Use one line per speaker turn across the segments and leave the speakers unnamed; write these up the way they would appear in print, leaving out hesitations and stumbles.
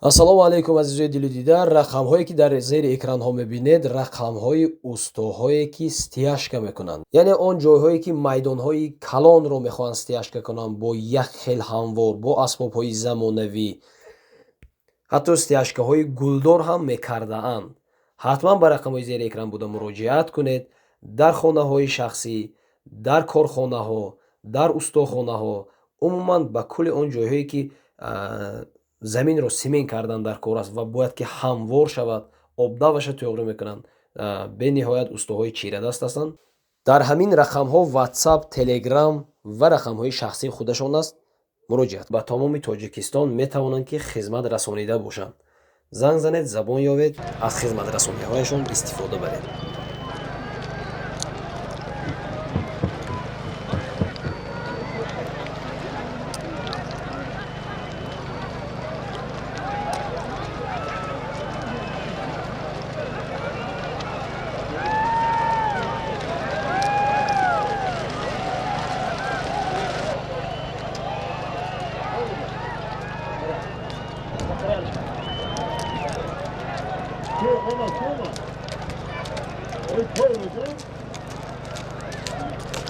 ассалому алайкум азизои дилудида. Рақамҳое ки дар зери экранҳо мебинед рақамҳои устоҳое ки стяжка мекунанд, яъне он ҷойҳое ки майдонҳои калонро мехоҳанд стяжка кунанд бо як хел ҳамвор, бо асбобҳои замонавӣ, ҳатто стяжкаҳои гулдор ҳам мекардаанд. ҳатман ба рақамҳои зери экран буда муроҷиат кунед. Дар хонаҳои шахсӣ, дар корхонаҳо, дар устохонаҳо, умуман ба кулли он ҷойҳое ки заминро симент кардан дар кор аст ва бояд ки ҳамвор шавад, обдаваша тӯғри мекунанд. Бениҳоят устоҳои чирадаст ҳастанд. Дар ҳамин рақамҳо WhatsApp, Telegram ва рақамҳои шахсии худашон аст. муроҷиат ба тамоми Тоҷикистон метавонанд ки хизмат расонида бошанд. занг занед, забон ёвед, аз хизматрасониҳояшон истифода баред.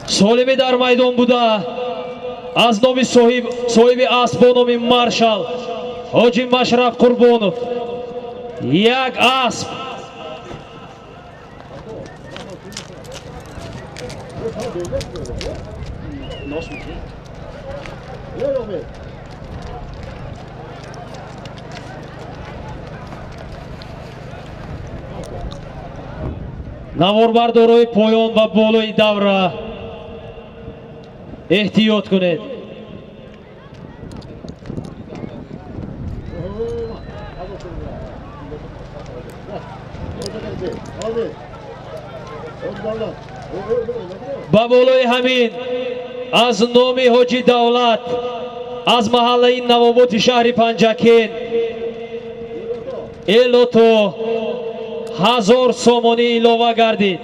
солими дар майдон буда аз номи соҳиби асб бо номи маршал ҳоҷи Машраф Қурбонов як асб наворбардорои поён ва болои давра эҳтиёт кунед. ба болои ҳамин аз номи ҳоҷи Давлат аз маҳаллаи Навоботи шаҳри Панҷакен элото 1000 сомонӣ илова гардид.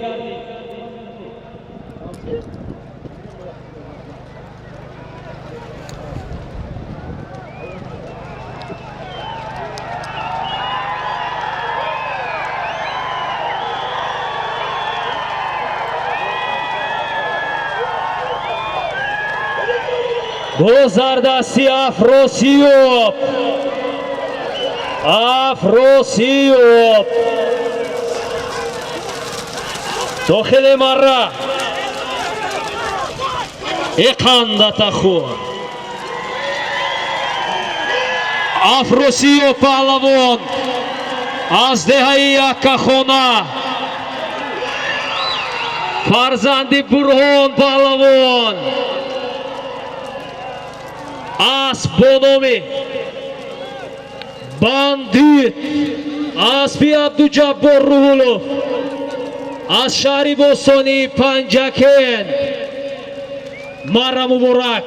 бо зардасти Афросиёб дохили марра иқандатахур Афросиёб паҳлавон аз деҳаи Яккахона, фарзанди Бурҳон паҳлавон асб бо номи Бандит асби Абдуҷаббор Рӯҳулов аз шаҳри бостонии Панҷакен марра муборак.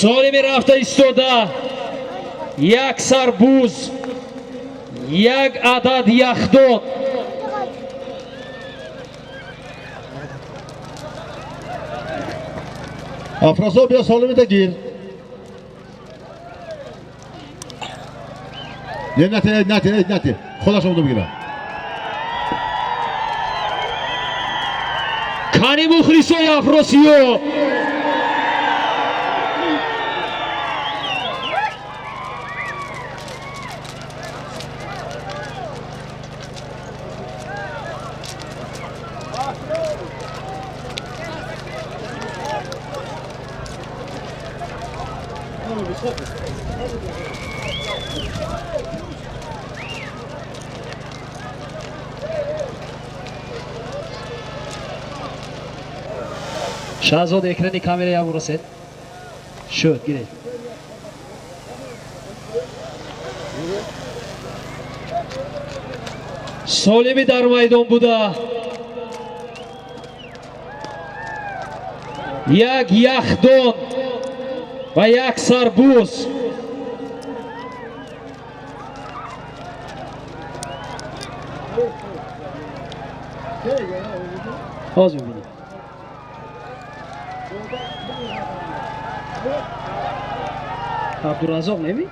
солими рафта истода як сарбуз, як адад яхдон.
Афросо бия солимида гир. Нати. Худашон буду бигира.
Кани мухлисои Афросиёб шаҳзод экрани камераи бурасед шуд гиред. солими дар майдон буда як яхдон ва як сарбуз. ҳозир бибинед. عبدالرزاق نمی؟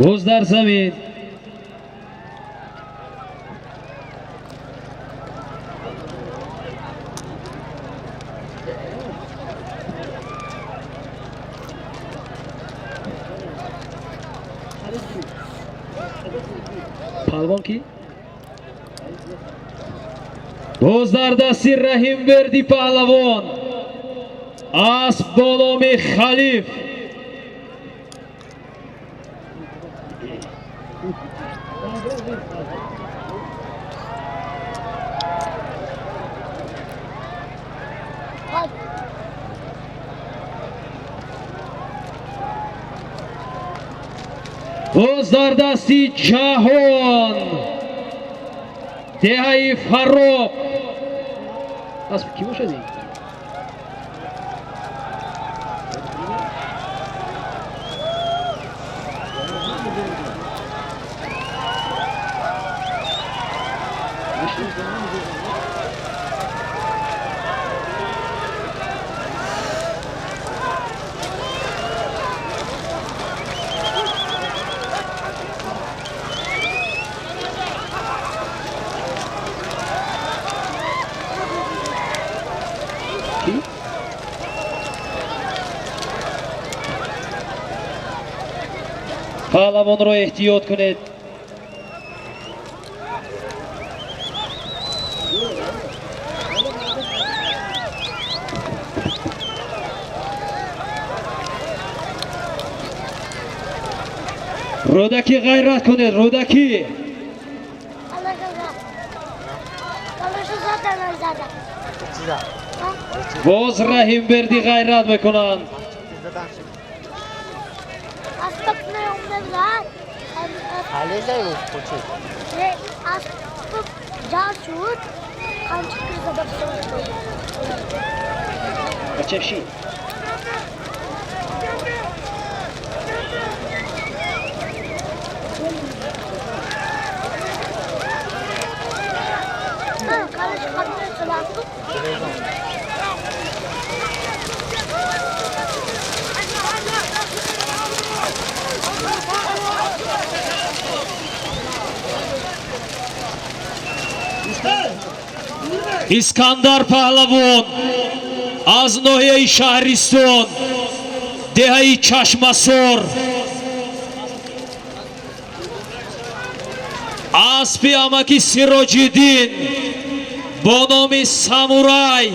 باز در زمین پالوان کی؟ باز در دستی رحیم بردی پهلوان اسب با نام خلیف باز در دستی جهان دهی فرخ اسب کی باشدی؟ پهلوان را احتیاط کنید. رودکی غیرت کنید. رودکی باز رحیم بردی غیرت بکنند. چشی اسکندر پهلوان از ناحیه شهرستان دهه چشمسار اسب امکی سراج‌الدین با نام سامورای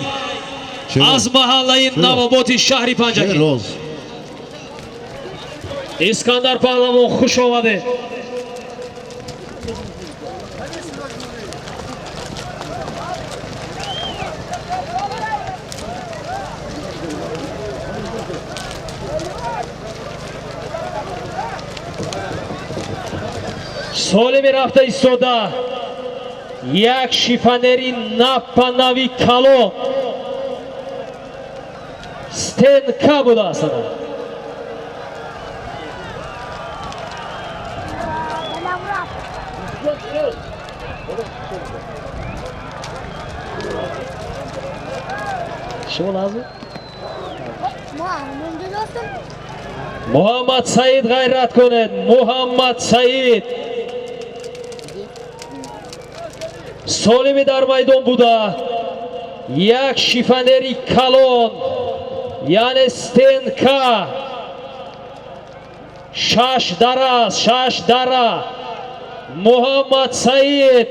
از محله نواباد شهر پنجکی. اسکندر پهلوان خوش آمده. سال می رفته ایستاده یک شیفانری نپناوی کلو ستنکا بوده است. شما لازم محمد سعید غیرت کنید. محمد سعید سالمی در میدان بوده یک شیفانری کلان یعنی ستنکا شش دره محمد سعید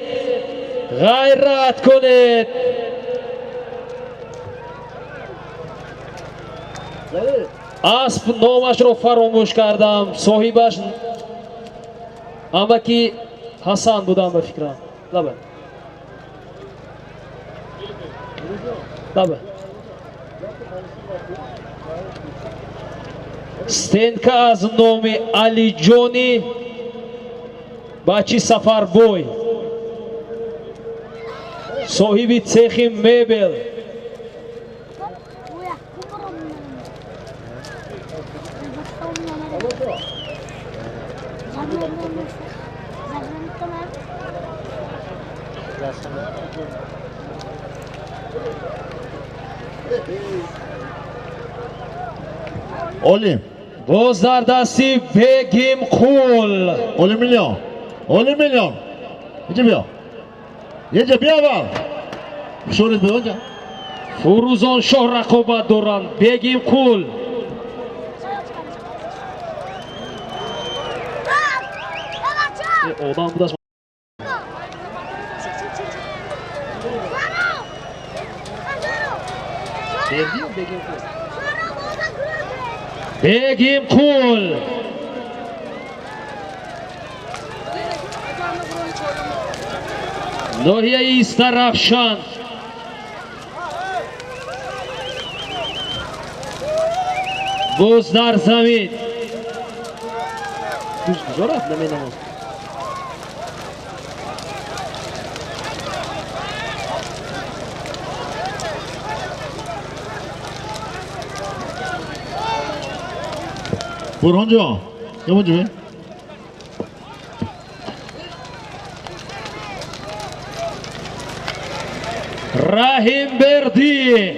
غیرت کنید. اسب نامش رو فراموش کردم. صاحبش امکی حسن بودم به فکرم. لبه ستنکا از نام علی جونی بچی سفر بوی صاحبی цех مبل
Olim.
باز در دستی بگیم قول.
Olim milyon. Olim milyon. Yece bia var. Şöyle bir önce.
فروزان شاه رقابت دارند. بگیم قول. آدم بود است. بگیم قول. ناحیه ایست درخشان. باز در زمین.
Burhan Can. Yabancı mı?
رحیم بردی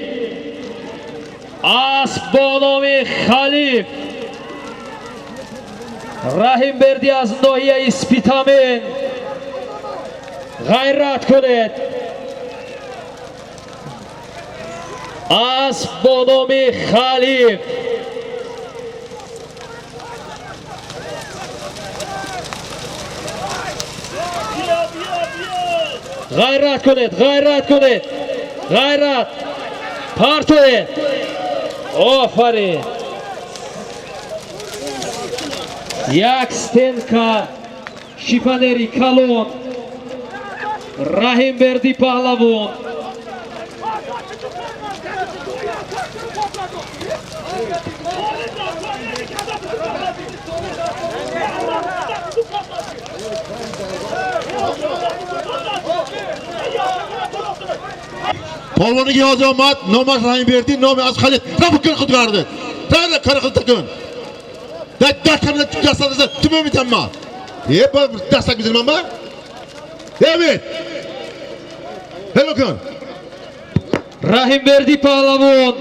از بانام خلیف. رحیم بردی از ناحیه اسپیتامین غیرت کنید. از بانام خلیف غیرت کنید. غیرت پرتوید. آفرین. یک ستنکا شیپانری کلون. رحیم بردی پهلوان.
Polvonigi ozomat, nomas Rahim Berdi, nomi az Khalid. Kapı kır kut gardı. Tane karı kut takın. Dakikada çıkarsanız tümü mi tamam? Hep destek bizim ama. Evet. Hello kan.
Rahim Berdi pahlavon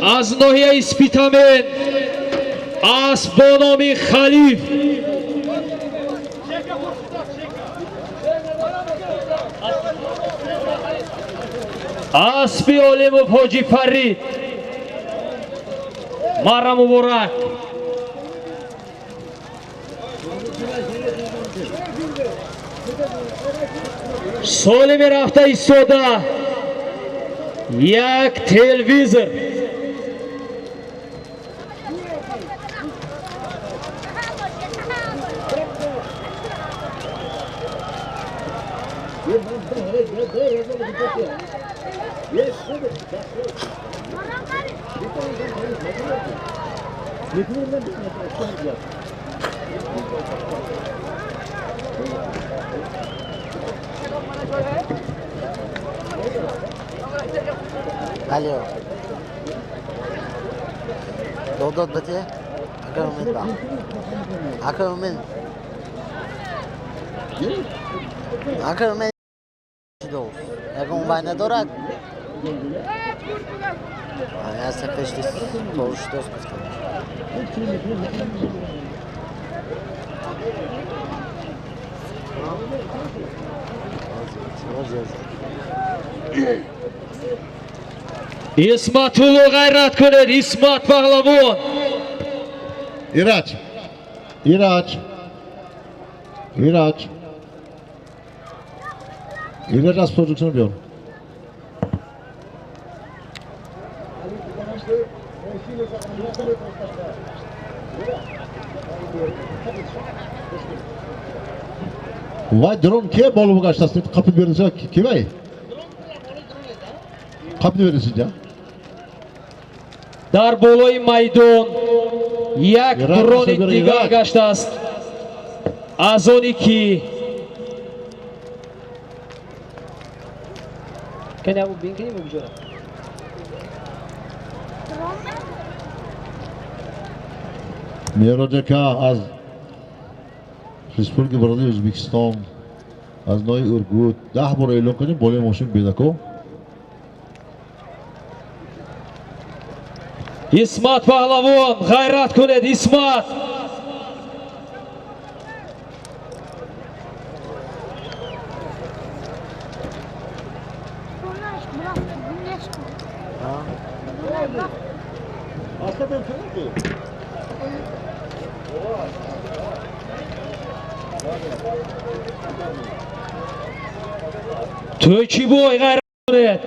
az nohiye ispitamen az bonomi Khalif. Asbi Olimov Hoji Farid. Mara Mubarak. Solim rafta istoda. Yak televizor.
Alo. Dodot bete. Akar umid ba. Akar umid. Akar umid. Dost. Yakın bay nedorak. Ya sepeştis. Doğuş dost kıftam.
İsmatulu gayret kılır. İsmat Pahlavon.
İraç. İraç. İraç. İraç az projeksiyonu biliyorum. Vay drone ke bolu kaçtasın? Kapı verirse ki vay? Kapı verirsin ya.
Dar boloi maydon yak dronit diga gashtas az on iki. Kenya bu binkini mi bujora?
Meroja ka az Respublika Baroli O'zbekiston از نوع ارگوت 10 بار اعلام کنیم بالا ماشین بیدکو
اسمت پهلوان غیرت کنید. اسمت توی boy غیرت کنید.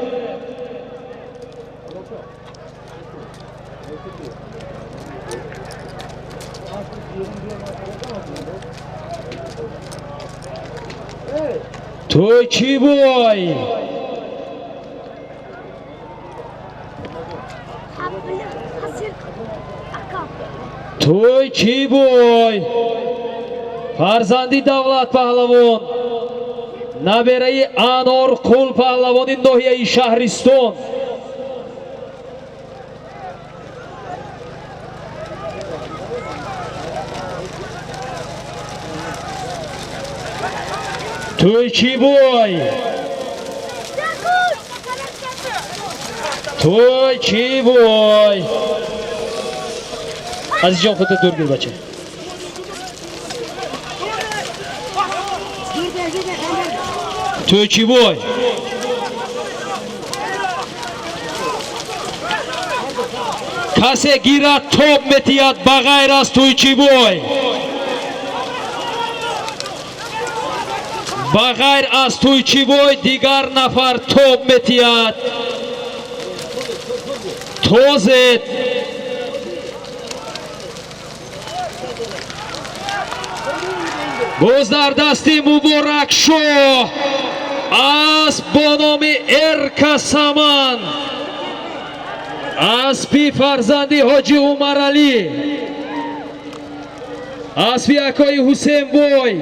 توی boy توی boy فرزندی دولت پهلوان نبره انار قول پهلوانی ناحیه شهرستان. توی boy توی boy عزیز جان خودت دور گیر بچه. توی boy کسی گیرد توپ میتید بغیر از توی boy بغیر از توی boy دیگر نفر توپ میتید. توزید باز در دستی مبارک شو از با نام ارکسمن اسبی فرزندی حاجی عمر علی اسبی اکای حسین boy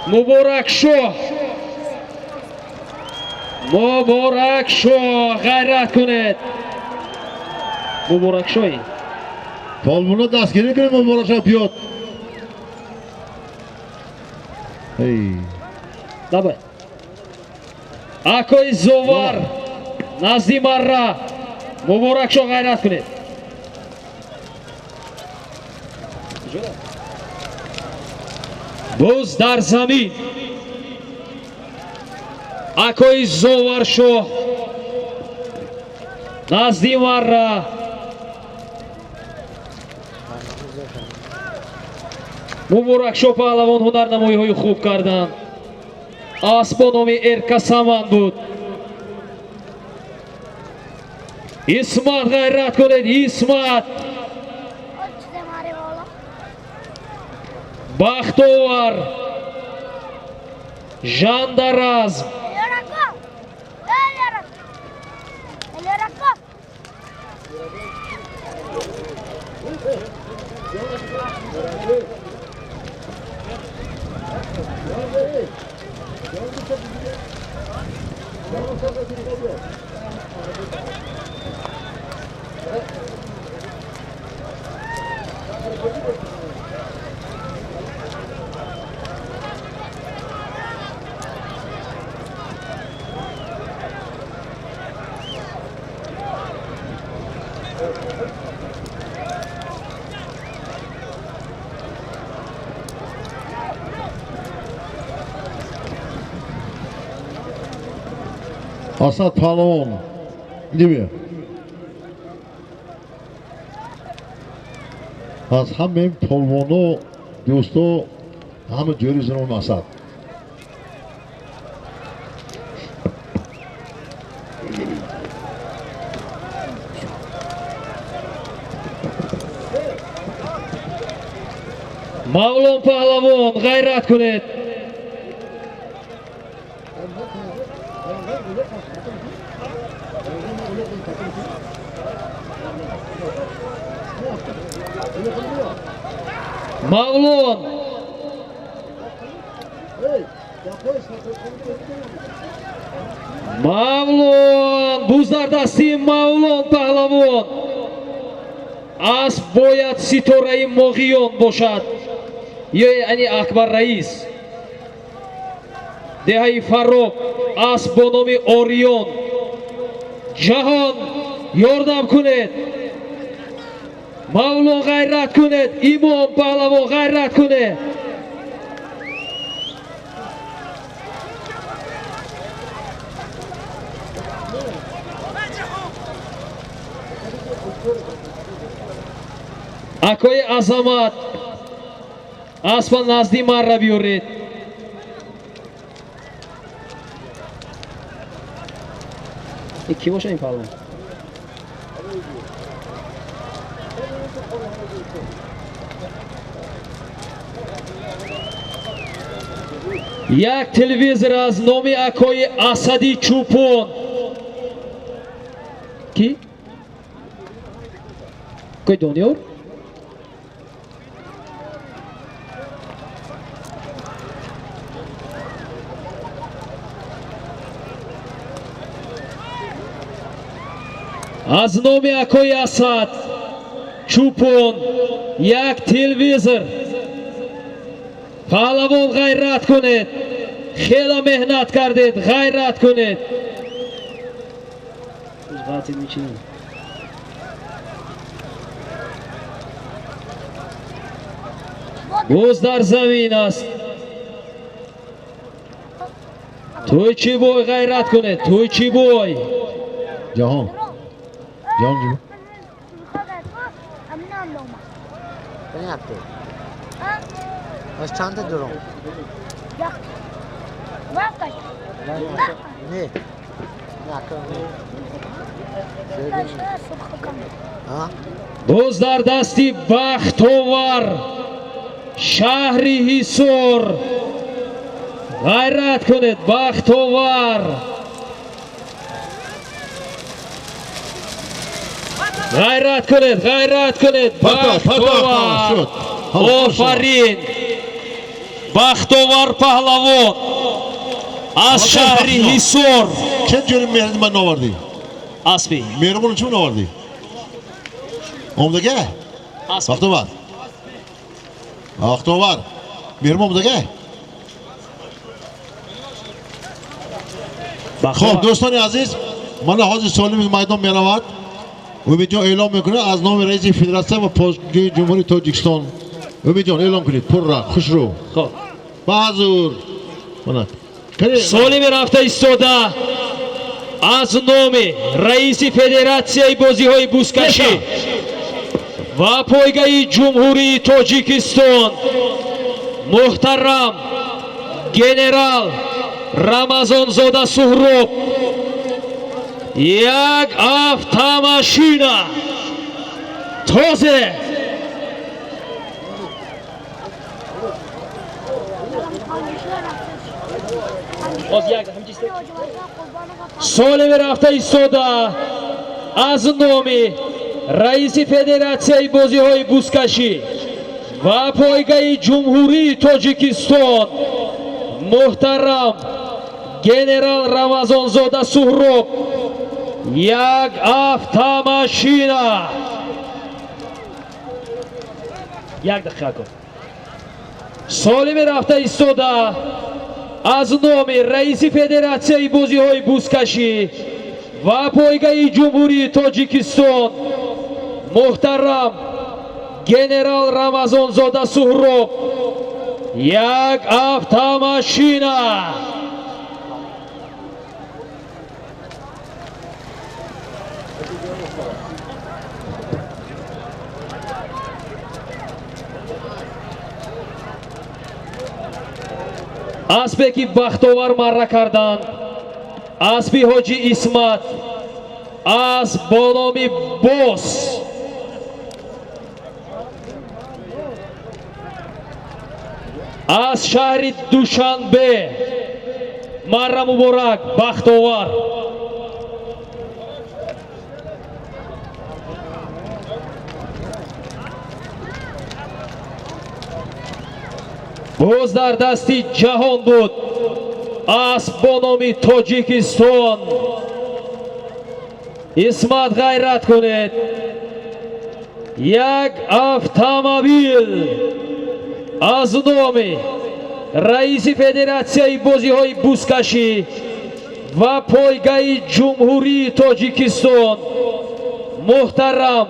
مبارک شو مبارک شو غیرت کنید. مبارک شوی
پالمونا دستگیری کنیم مبارک شو بیاد.
دابه اکای زوار نزدی مرا مبارک شو غیرت کنید. باز در زمین اکای زوار شو نزدی مرا مبارک شو پهلوان هنرنمایی های خوب کردن. اسب با نام ارکسمن بود. اسمت غیرت کنید. اسمت بختور ژاندارم
Asad Palon دیگه از همه پلوانو دوستو همه جوری زنون اسد
مغلوم پهلوان غیرت کنید. مغلوم مغلوم بوزار دستی مغلوم پهلوان اسب باید ستاره مغیون باشد. یعنی اکبر رئیس دهی فاروق اسب با نام اوریون جهان یاردم کنید مولو غیرت کنید امام پهلوان غیرت کنید اکوی عظمت اسب نزدی من را بیارید این کی باشه این پهلوان یک تلویزیون از نام اکوی اسدی چوپون کی؟ کوی دونیور؟ از نام اکوی اسد چوپون یک تلویزیون پهلوان غیرت کنید خیلی مهنت کردید غیرت کنید گوز در زمین است توی چی بوی غیرت کنید توی چی بوی
جهان جهان جیبه
ببین هفته از چند تا درم نه نه
گوز در دستی بختور شهری هیسور غیرت کنید بختور غیرت کنید بختور آفرین بختور پهلوان از شهری هیسور
چه جوری مهرد من ناوردی؟
اسبی
مهربون چون ناوردی؟ اومدگه؟ بختور بختور مهربون اومدگه؟ خب دوستان عزیز من حاضر سالم میدان میرود امید جان اعلام میکنه از نام رئیس فدراسیون و پاسگاه جمهوری تاجیکستان امید جان اعلام کنید پر را خوش رو
خب
بازور
سالم رفته ایستاده از نام رئیس فدراسیون بازی های بوسکشی و پایگاه جمهوری تاجیکستان محترم گنرال رمضان زاده سهراب یک автомашина تازه سالم رفته ایستاده از نام رئیس فدراسیون بازی های بوسکشی و پایگاه جمهوری تاجیکستان محترم گنرال رمضان زاده سهراب یک автомашина یک دقیقه کن سالم رفته ایستاده از نام رئیس فدراسیون بازی های بوسکشی و پایگاه جمهوری تاجیکستان محترم گنرال رمضان زاده سهراب یک автомашина اسبی که بختور مره کردند اسبی حاجی اسمت اسب با نام بوس از شهر دوشنبه مره مبارک بختور باز در دستی جهان بود اسب با نام تاجیکستان اسمت غیرت کنید یک автомобиль аз номи раиси федератсияи бозиҳои бузкашӣ ва пойгаи ҷумҳурии Тоҷикистон муҳтарам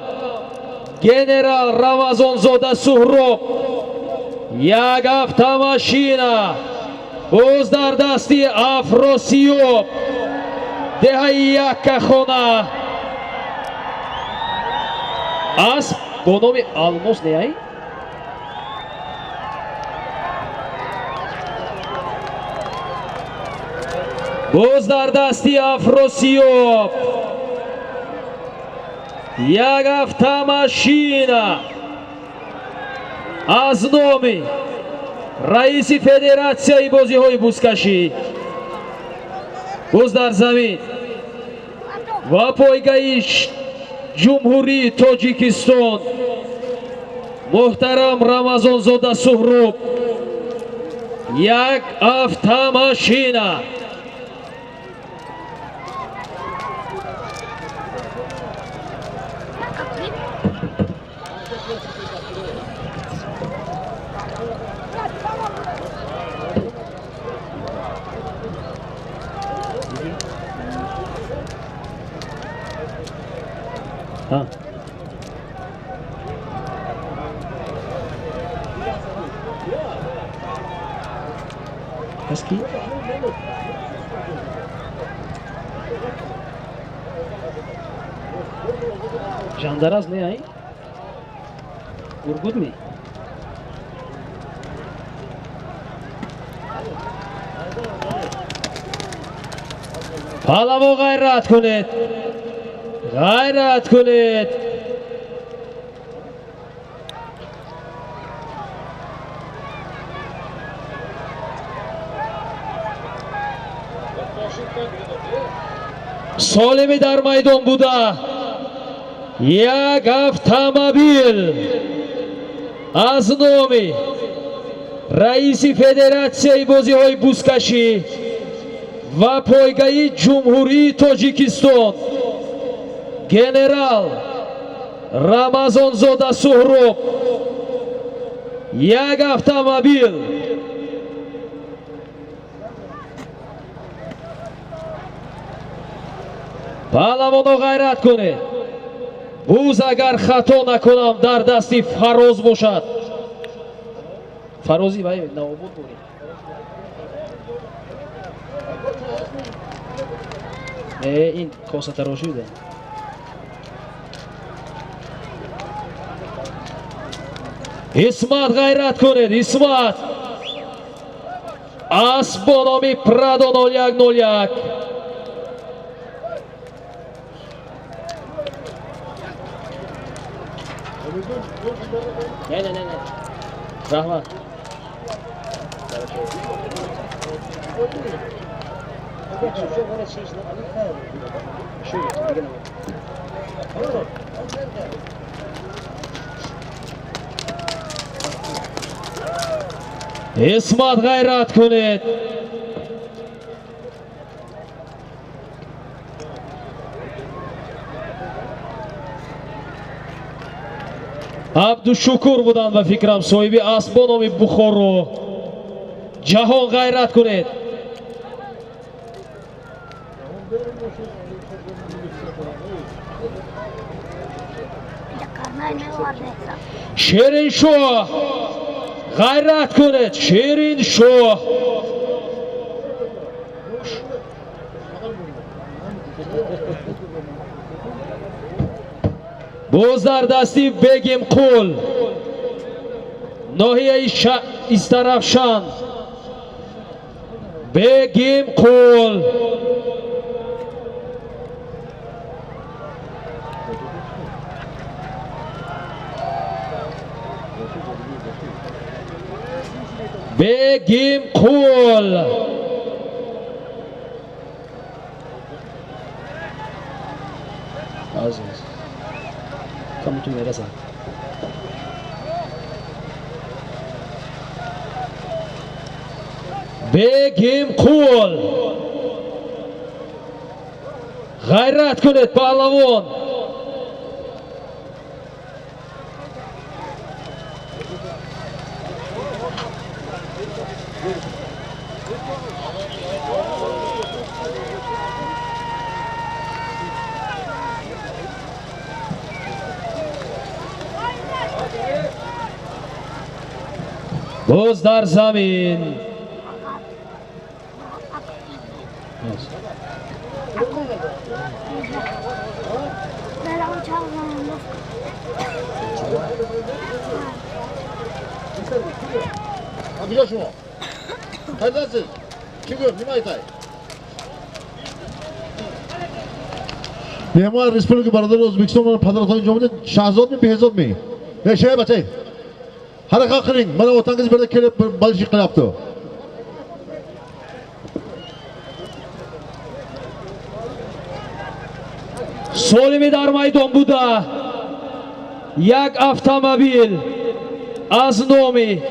генерал Рамазонзода Суҳроб як автомашина боз дар дасти Афросиёб деҳаи Яккахона асп бо номи Алмос неай боз дар дасти Афросиёб як автомашина аз номи раиси федератсияи бозиҳои бузкашӣ боз дар замин ва пойгаи ҷумҳурии Тоҷикистон муҳтарам Рамазонзода Суҳроб як автомашина Eski? Jandaraz ne ay? Urgut mi? Palavo g'ayrat kuned. G'ayrat kuned. Солими дар майдон буда як автомобил аз номи раиси федератсияи бозиҳои бузкашӣ ва пойгаи ҷумҳурии Тоҷикистон генерал Рамазонзода Суҳроб як автомобил паҳлавоно ғайрат кунед. буз агар хато накунам дар дасти Фароз бошад. Фарози вай навобуд буред. ин косатарошида. Исмат ғайрат кунед. Исмат асп бо номи Прадо 0101 Ne. Rahmat. İsmat g'ayrat kuned. Абдушукур буданд ба фикрам соҳиби асп бо номи Бухоро. Ҷаҳон ғайрат кунед. Шерин Шоҳ ғайрат кунед. Шерин Шоҳ боз дар дасти Бегим Қул ноҳияи Истарафшан Бегим Қул Бегим Қул азиз камтун мерасан Бегим Қул ғайрат кунед паҳлавон. боз дар замин.
Kıza şunu. Kaydasın. Çıkıyor. Nima aytay? Memur Respublika Baroda O'zbekiston bilan Padaraton jomida Shahzodmi, Behzodmi? Yashayap bachay. Harakat qiling. Mana otangiz birda kelib balishlik qilyapti.
Solimi dar maydon bуда. Як автомобил аз номи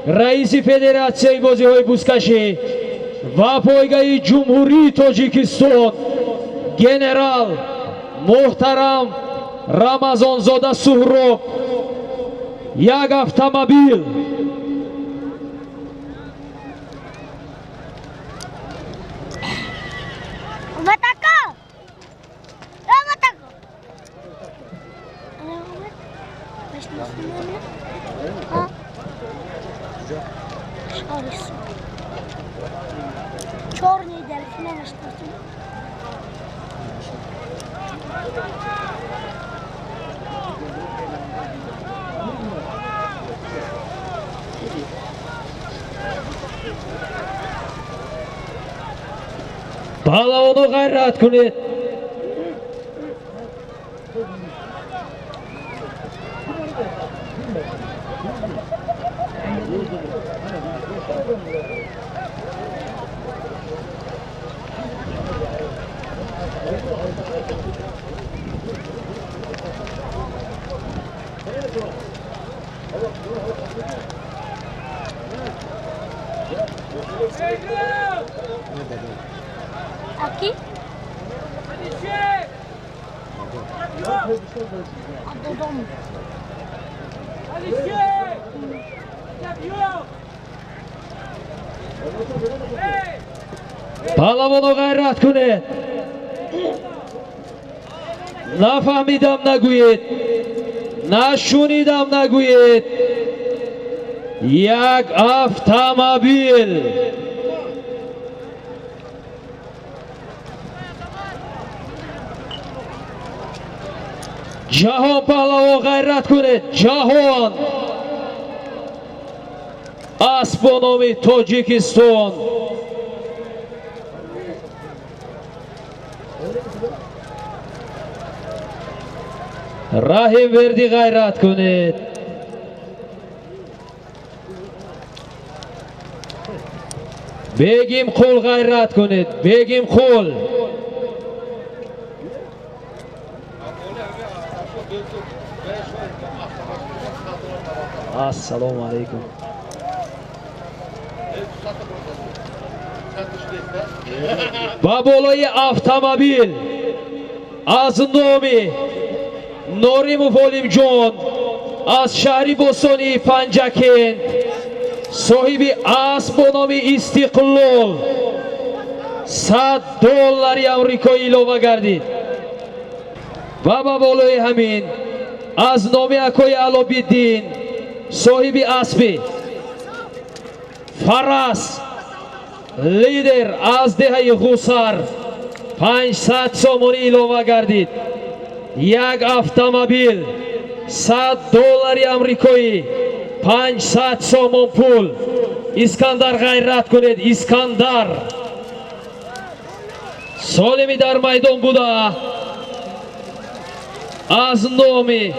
раиси Федератсияи бозиҳои бузкашӣ ва пойгаи Ҷумҳурии Тоҷикистон генерал муҳтарам Рамазонзода Суҳроб як автомобил
Черный дельфин на что-то.
паҳлавоно ғайрат кунед.
Aqui? Dodom.
паҳлавоно ғайрат кунед. Нафаҳмидам нагӯед, нашунидам нагӯед. Як автомобил ҷаҳон паҳлавон ғайрат кунед. ҷаҳон аст бо номи Тоҷикистон. Раҳим Верди ғайрат кунед. Бегим Қул ғайрат кунед. Бегим Қул. Ассалому алейкум. ба болои автомобил аз номи Норимов Олимҷон аз шаҳри Босонии Панҷакент соҳиби асб бо номи Истиқлол $100 амрикоӣ илова гардид. Ва ба болои ҳамин аз номи Акои Алобиддин соҳиби асби Фарас лидер аз деҳаи Ғусар $500 сомонӣ илова гардид. Як автомобил $100 амрикоӣ 500 сомон пул. Искандар ғайрат кунед. Искандар солими дар майдон буда аз номи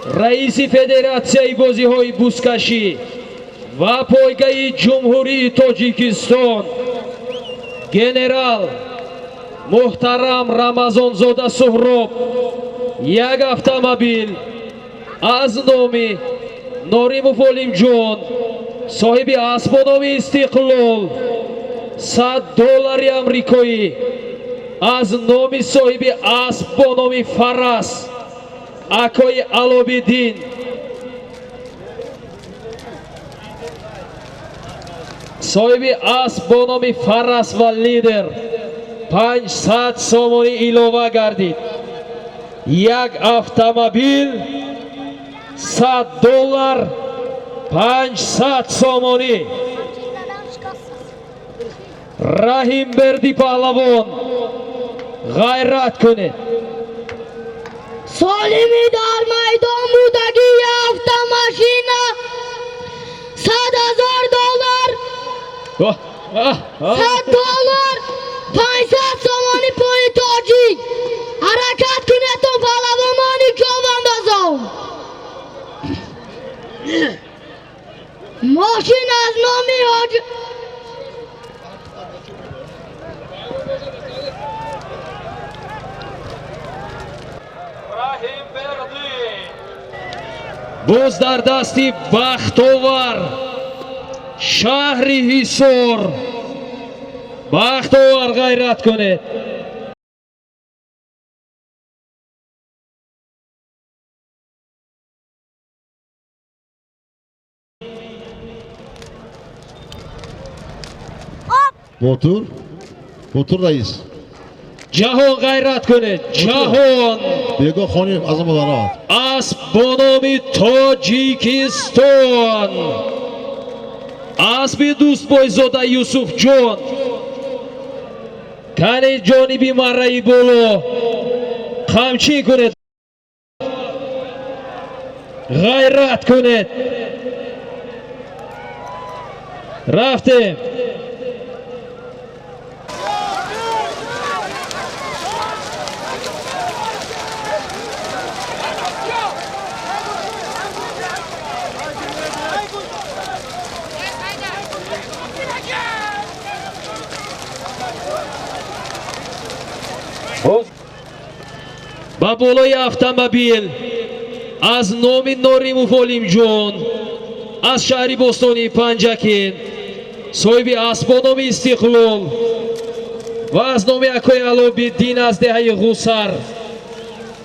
раиси Федератсияи бозиҳои бузкашӣ ва пойгаи Ҷумҳурии Тоҷикистон генерал муҳтарам Рамазонзода Суҳроб як автомобил аз номи Норимов Олимҷон соҳиби асб бо номи Истиқлол $100 амрикоӣ аз номи соҳиби асб бо номи Фарас Акои Алобиддин соҳиби асб бо номи Фарас ва лидер $500 сомонӣ илова гардид. Як автомобил $100 500 somoni.
Dadam shikastsiz.
Rahimberdi pahlavon g'ayrat kunid.
Solimi dar maydonidagi avtomashina $100,000. $100, 500 somoni poyi tojik. Harakat kunetun palavomani kovandozov. Mashina az nomi hoji.
Boz dar dasti Baxtovar shahri Hisor Baxtovar g'ayrat kunid.
Botur rais.
Jahon g'ayrat kunid. Jahon
Bego xonim azamatlar.
asp bonomi Tojikiston. Asbi Do'stboyzoda Yusufjon. Kani jonibi marrai bolo. Qamchi kunid. G'ayrat kunid. Raftim. با بالای автомобил از نام نوریموف علیم از شهری بوستانی پنجکین صاحب اسبانام استقلال و از نام اکای علابالدین از دهه غوسر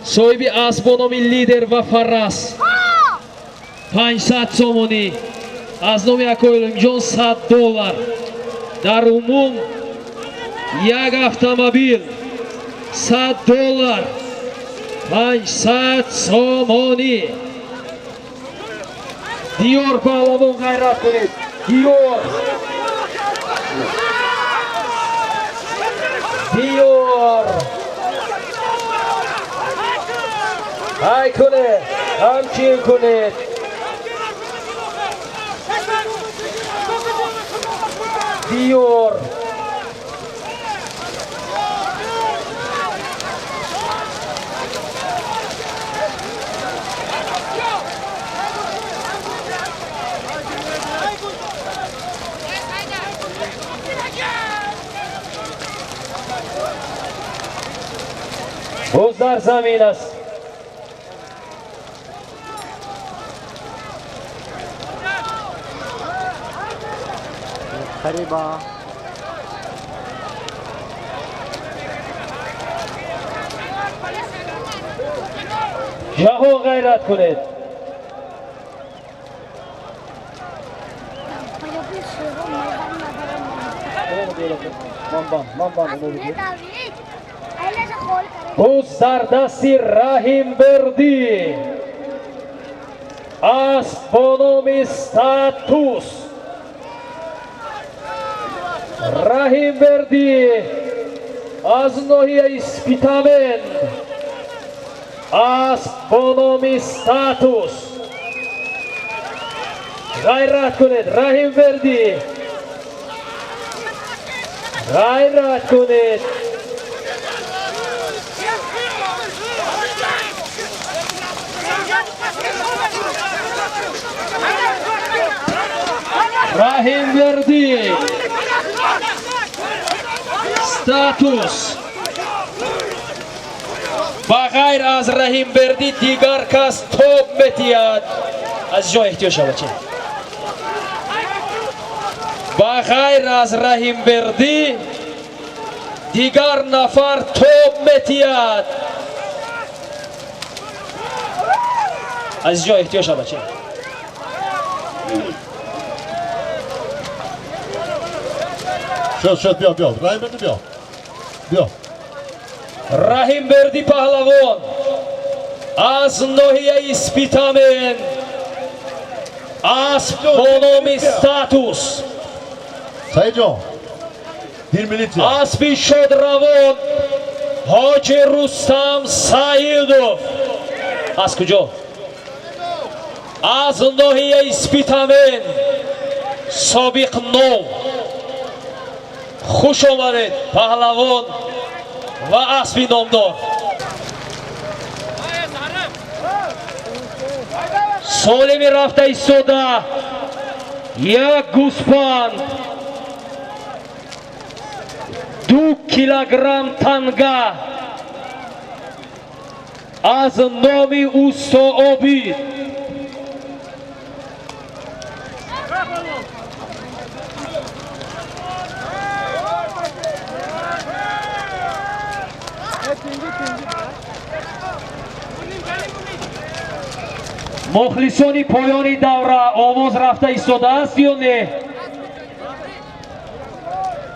صاحب اسبانام لیدر و فرس 500 سومونی از نام اکای علیم $100 در عموم یک автомобил $100 500 somoni. Diyor pahlavon g'ayrat kunid. Diyor. Hay kunid. Hamchin kunid. Diyor. Boz dar zamin است.
قریبا
جهان غیرت کنید.
Pojawił się Roman
Boz در دستی رحیمبردی اسب با نام استاتوس. رحیمبردی از ناحیه اسپیتامن اسب با نام استاتوس. غیرت کنید. رحیمبردی غیرت کنید. رحیمبردی استاتوس. بغیر از رحیمبردی دیگر کس توپ میتید. از جا احتیاج بچه. بغیر از رحیمبردی دیگر نفر توپ میتید. از جا احتیاج بچه.
شد بیا رحیمبردی بیا
رحیمبردی پهلوان از ناحیه اسپیتامن اسب با نام ستاتوس،
سعید جان دیر میلیتی
اسب شادروان حاج رستم سعیدов. از کجا؟ از ناحیه اسپیتامن سابق نو. خوش آمدید پهلوان و اسب نامدار. سالمی رفته ایستاده یک گوسفند 2 کیلوگرم تنگه از نام اوستا آبی. مخلصانی پایانی دوره آواز رفته ایستاده است یا نه؟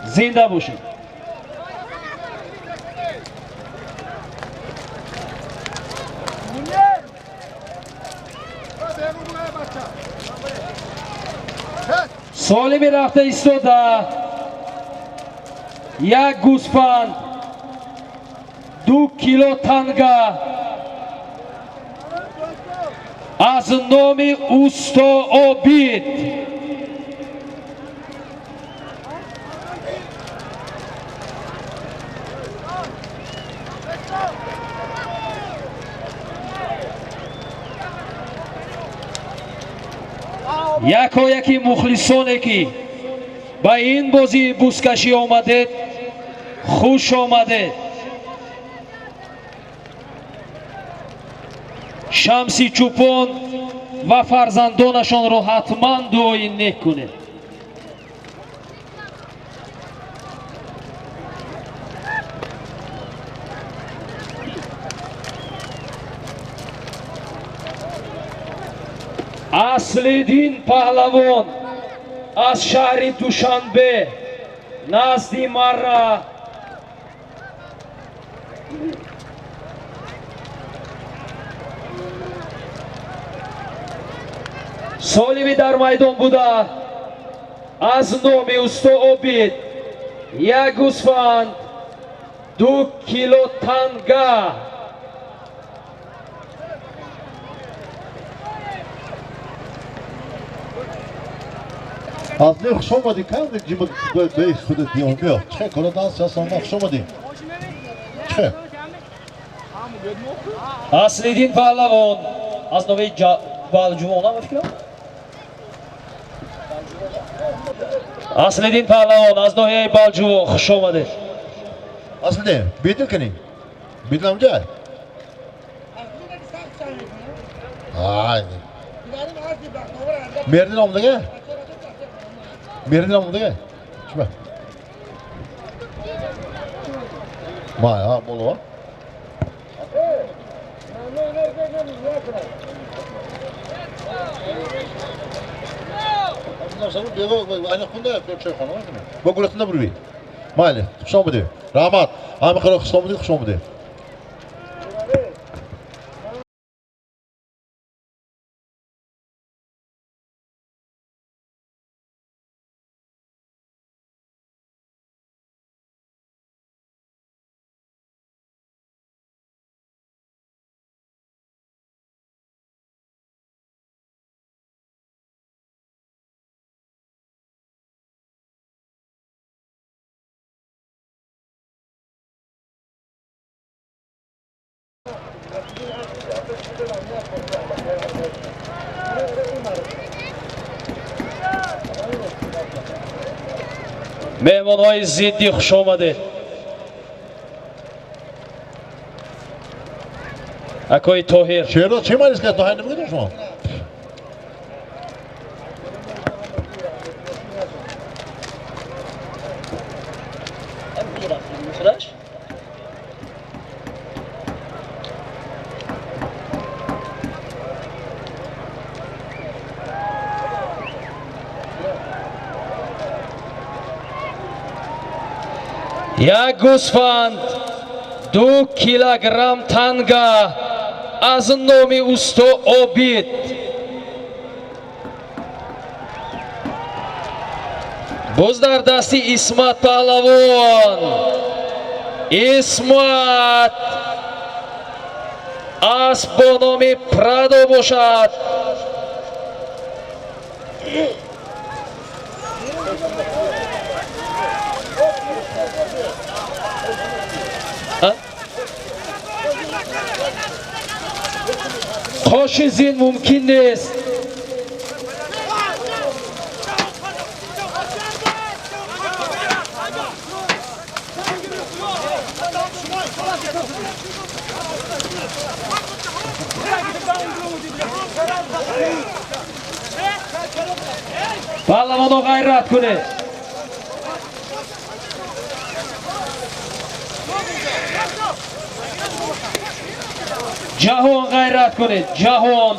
زنده باشید. سالمی رفته ایستاده یک گوسفند 2 کیلو تنگه از نام اوستا آبید. یکی مخلصانه که با این بازی بوسکشی آمده خوش آمده. شمسی چوپان و فرزندانشان را حتما دعای نیک کنه. اصل‌الدین پهلوان از شهر دوشنبه نزد مره سالمی در میدان بوده از نام اوستا آبید یک گوسفند 2 کیلو تنگه
از نه خوش آمدی کردی جیب به خودت دیان بیا چه کنه دانس هستم خوش آمدی چه
اصل‌الدین پهلوان از نام بالجوان هم فکر اصل‌الدین پهلوان از ناحیه بالجوان خوش آمده.
اصل بیدل کنی بیدل هم جای آی مردین آمده مردین آمده چه مای ها بولو با گلتون نبروی ماله خوش آمده رحمت همه خیلی خوش آمده خوش آمده
مهمان‌های زیدی خوش آمده. اکای طاهر
چرا چه مالیست که طاهر نمیگید شما
یک گوسفند 2 کیلوگرم تنگه از نام اوستا آبید боз дар дасти Исмат паҳлавон. Исмат асп бо номи Прадо бошад. қоши зин мумкин нест. паҳлавоно ғайрат кунед. ҷаҳон ғайрат кунед. ҷаҳон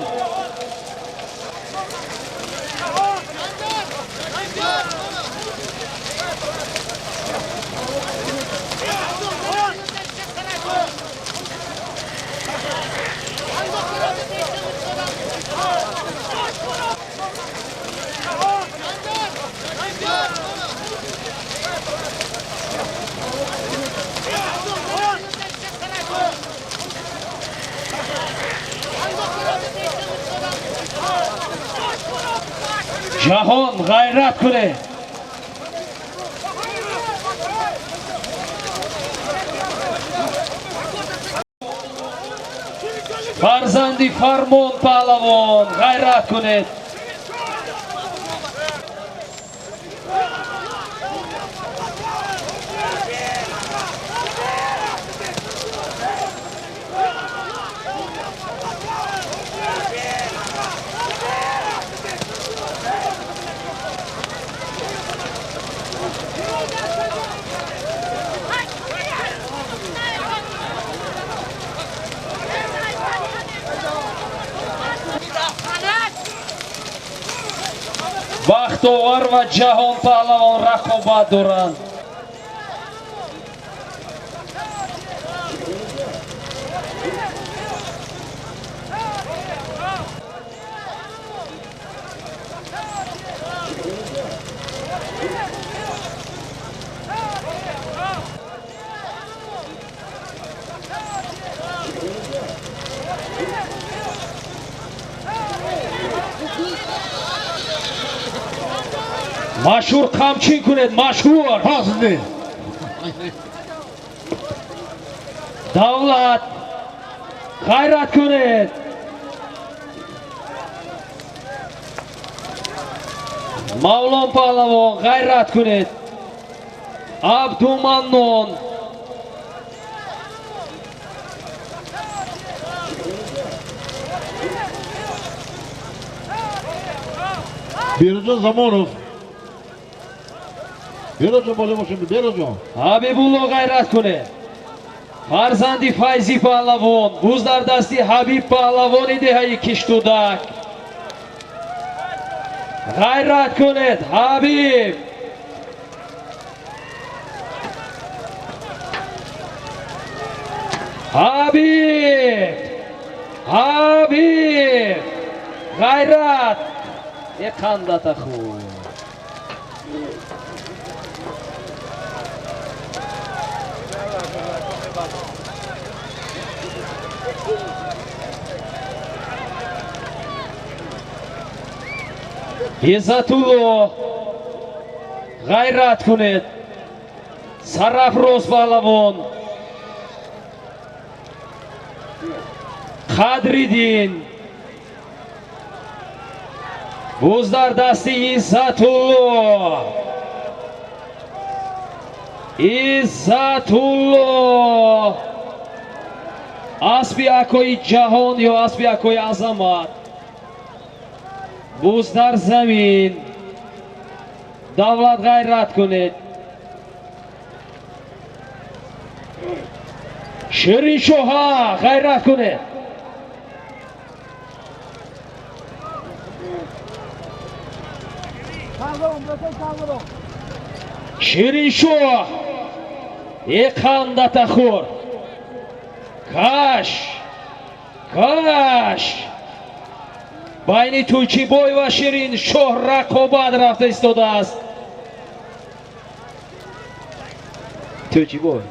ҷаҳон ғайрат кунед. фарзанди Фармон паҳлавон ғайрат кунед. бахтовар ва ҷаҳон паҳлавон рақобат доранд. машҳур қамчин кунед. машҳур давлат ғайрат кунед. мавлон паҳлавон ғайрат кунед. абдуманнон
Бероҷон Замонов. Бероҷон бола бошем. Бероҷон.
ҳабибулло ғайрат кунед. фарзанди Файзи паҳлавон буз дар дасти Ҳабиб паҳлавони деҳаи Киштудак. ғайрат кунед. Ҳабиб ҳабиб ҳабиб ғайрат. қандата хуб. Иззатулло ғайрат кунед. Сарафроз паҳлавон. Қадриддин буз дар дасти Иззатулло. Иззатулло аспи акои ҷаҳон ё аспи акои азамат. буз дар замин. давлат ғайрат кунед. шириншоҳа ғайрат кунед. шириншоҳ қандатахӯр. каш байни Тӯйчибой ва Шириншоҳ рақобат рафта истодааст. To'jiboy.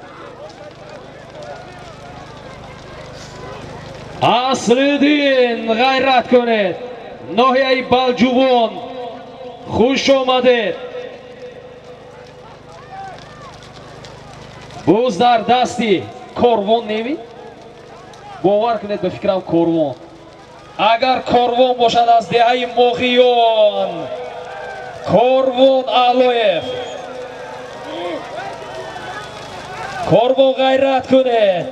Asliddin g'ayrat kunid. Nohiyai Baljuvon. Xush omaded. Bo'z dar dasti Korvon nemi? Bovar kunid be fikram Korvon. Agar Korvon boshad az dehai Mohiyon. Korvon Aloyev. Korvon g'ayrat kunid.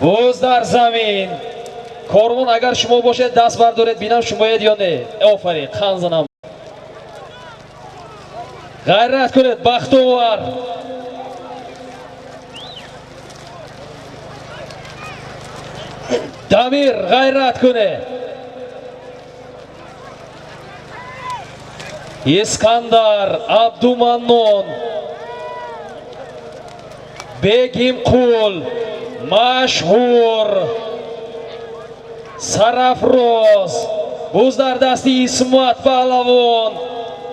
Bo'z dar zamin. Korvon agar shuma boshad dast bardored binam shumoyed yo ne? Ofarin, qanzanam. G'ayrat kunid Baxtovar. Damir g'ayrat kunid. Iskandar Abdumannon. Begimqul mashhur Sarafroz. Bo'zdar dasti Ismat Pahlavon.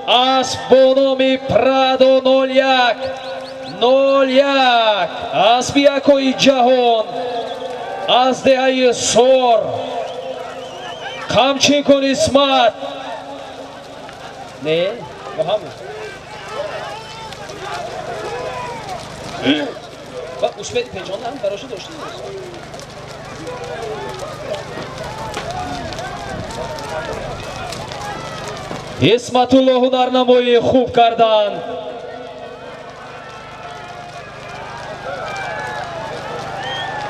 Asbonomi Prado 0-1 Asbiyakoi Jahon az dehai Sor qamchi kun Ismat ne hamı bak uspedi pejonlarım baraşı doştu Ismatullo hunarnamoyi khub kardan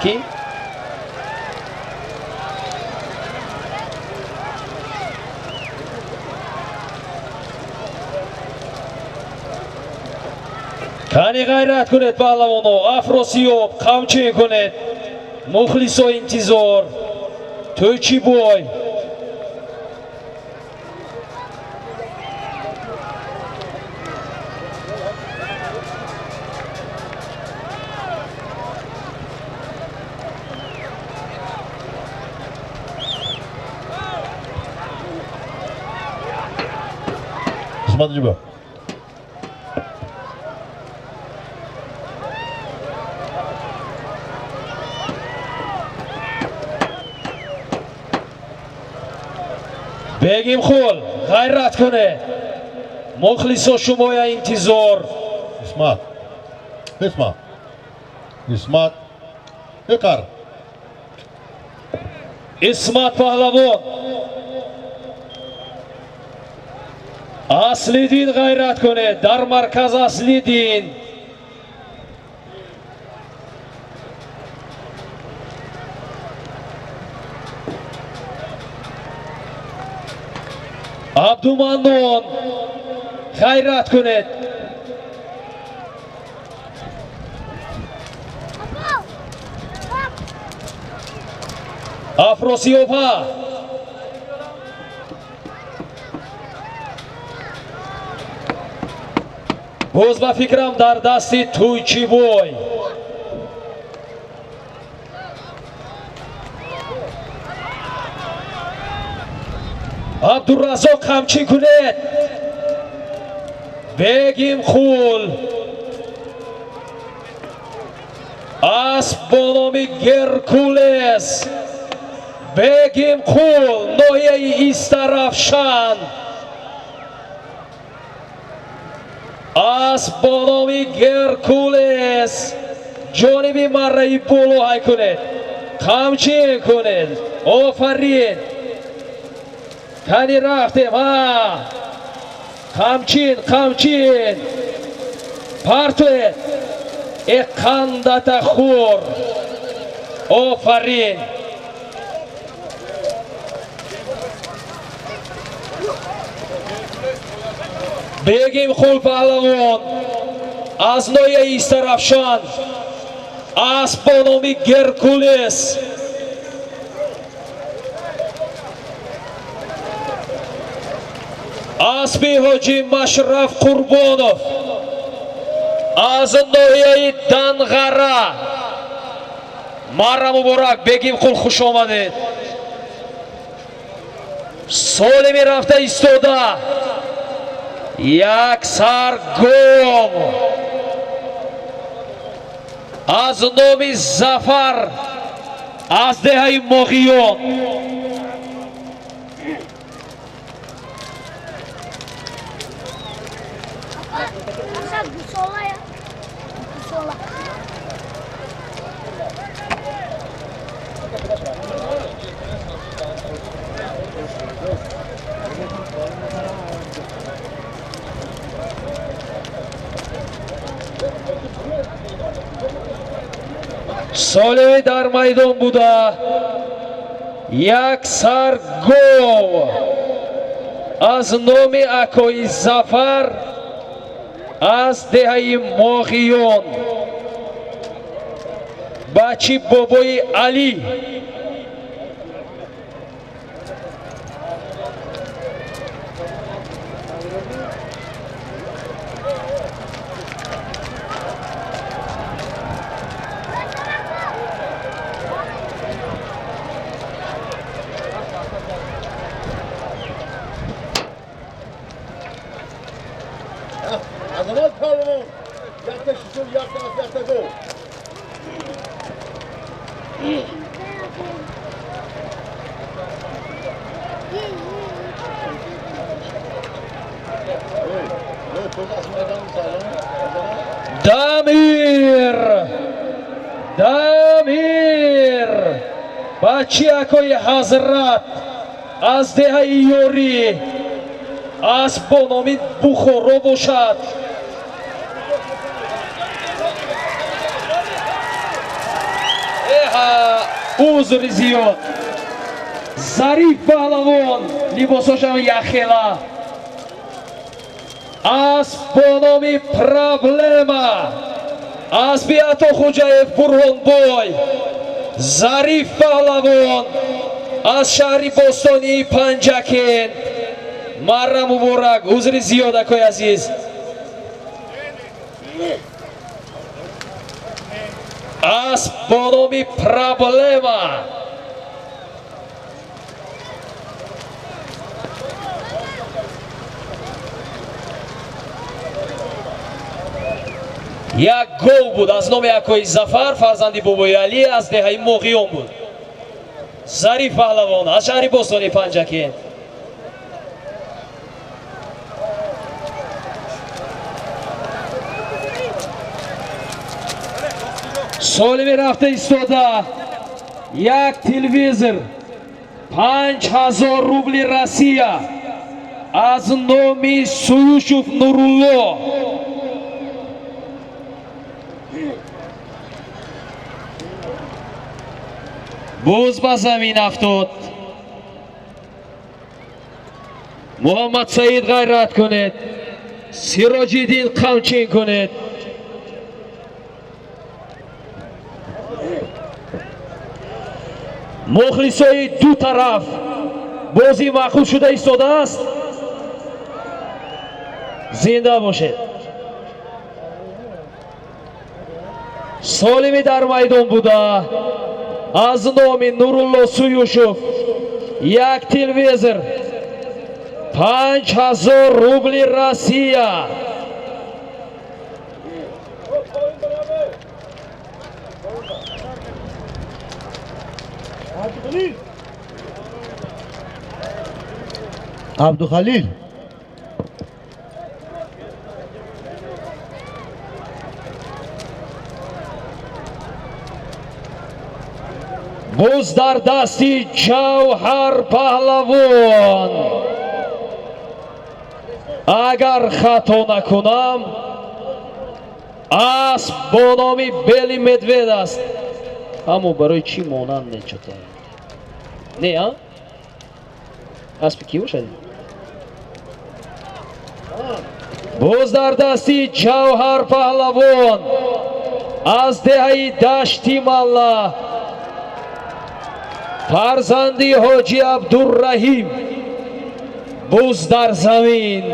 ki Kani g'ayrat kunid Pahlavono, Afrosiyob qamchi kunid. Muxliso intizor. To'ychiboy.
Ismat Jibo.
Begimqul g'ayrat kunid. Muxliso shumoya intizor.
Ismat. Ismat. Ekar.
Ismat Pahlavon. Asliddin g'ayrat kunid. Dar markaz Asliddin. Abdumannon g'ayrat kunid. Afrosiyova bo'z va fikram dar dasti To'ychiboy. Abdurrazzoq qamchi kunid. Begimqul Asbonomi Gerkules. Begimqul Nohiyai Istarafshan. Asbonomi Gerkules jonibi marrai bolo hay kunid. Qamchi kunid. Ofarin. Kani raftem ha. Qamchin. Partoet. Qandata khur. Ofarin. Begimqul Pahlavon az Nohiyai Istarafshan. Asbonomi Gerkules. Asbi Hoji Mashraf Qurbonov az Nohiyai Dang'ara. Mara muborak Begimqul xush omaded. Solimi rafta istoda як сар гол аз номи Зафар аз деҳаи Моғиён.
Aşağı Gusola ya. Gusola.
Солеви дар майдон буда як сар гол аз номи акои Зафар аз деҳаи Моғиён бачи бобои Алӣ.
Azamat Pehlivan. Yakta şükür, yakta az, yakta gol.
Дамир бачи акои Ҳазрат аз деҳаи Ёрӣ аз бо номи Бухоро бошад. узри зиёд Зариф Паҳлавон либосошам яхела аз бо номи Проблема аз Биато Хуҷаев Бурҳонбой Зариф Паҳлавон аз шаҳри бостонии Панҷакен. Марра муборак, узри зиёд акои азиз. аз бо номи Проблема як гол буд аз номи акои Зафар фарзанди бобои Алӣ аз деҳаи Моғиён буд. Зариф Паҳлавон аз шаҳри бостонии Панҷакен. солими рафта истода як телевизор 5000 рубли Россия аз номи Суюшев Нурулло. боз ба замин афтод. Муҳаммад Саид ғайрат кунед, Сироҷиддин қамчин кунед. мухлисои ду тараф бозӣ маъқул шуда истодааст. зинда бошед. солими дар майдон буда аз номи Нурулло Суюшев як телевизор 5000 рубли Россия.
Abduhalil.
боз дар дасти Ҷавҳар Паҳлавон. агар хато накунам асп бо номи Бели Медвед аст. аммо барои чӣ монанд нечота не а аспи кӣ бошад? боз дар дасти Ҷавҳар Паҳлавон аз деҳаи Дашти Малла фарзанди ҳоҷи Абдурраҳим. боз дар замин.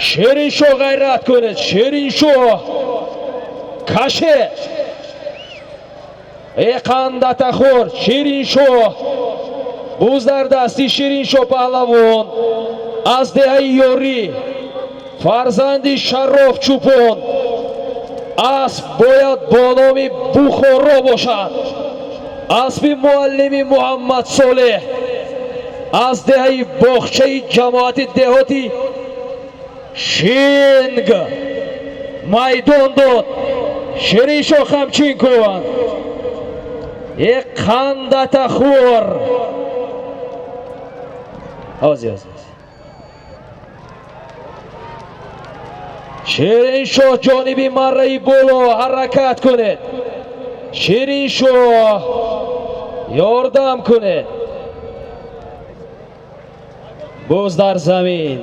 Шериншоҳ ғайрат кунед. Шериншоҳ каше эқандатахор. Шериншоҳ буз дар дасти Шириншоҳ паҳлавон аз деҳаи ёрӣ фарзанди Шароф Чӯпон. اسب باید با نام بخارا باشد. اسب معلمی محمد صالح از دهه باغچه جماعت دهاتی شینگ میدان داد. شیرینشاه همچین کن یک خندت خور شیرینشاه جانبی مرهی بالا حرکت کنید. شیرینشاه یاردم کنید. باز در زمین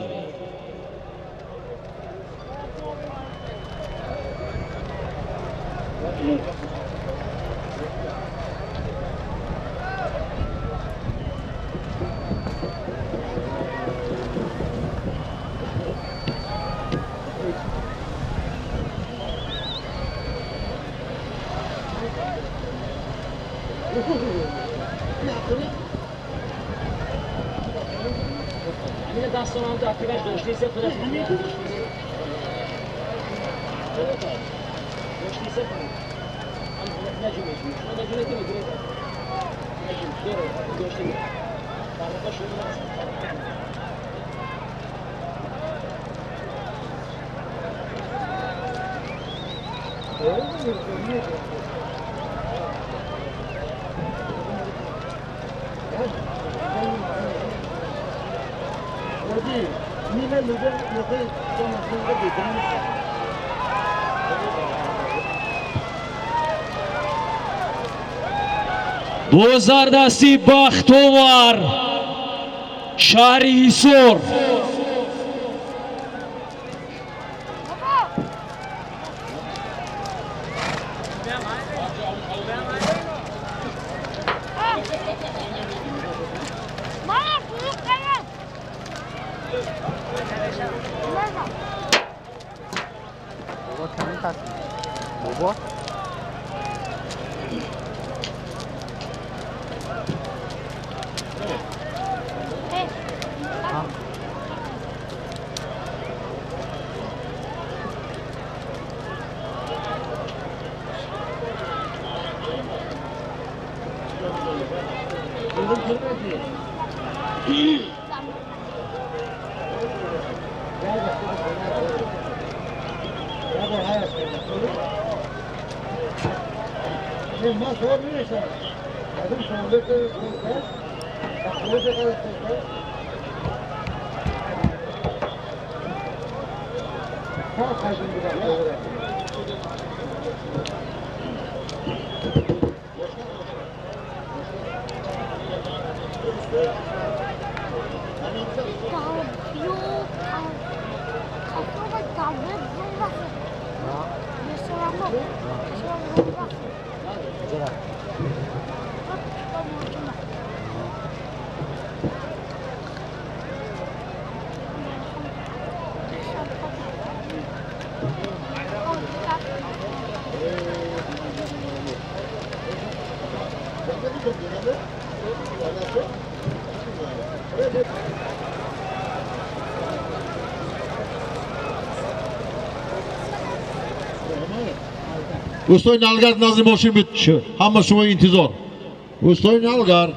بازار دستی بختوار شهر حصار.
Ustoy Nalgar Nazım Hoşim bit. Hamma şuma intizor. Ustoy Nalgar.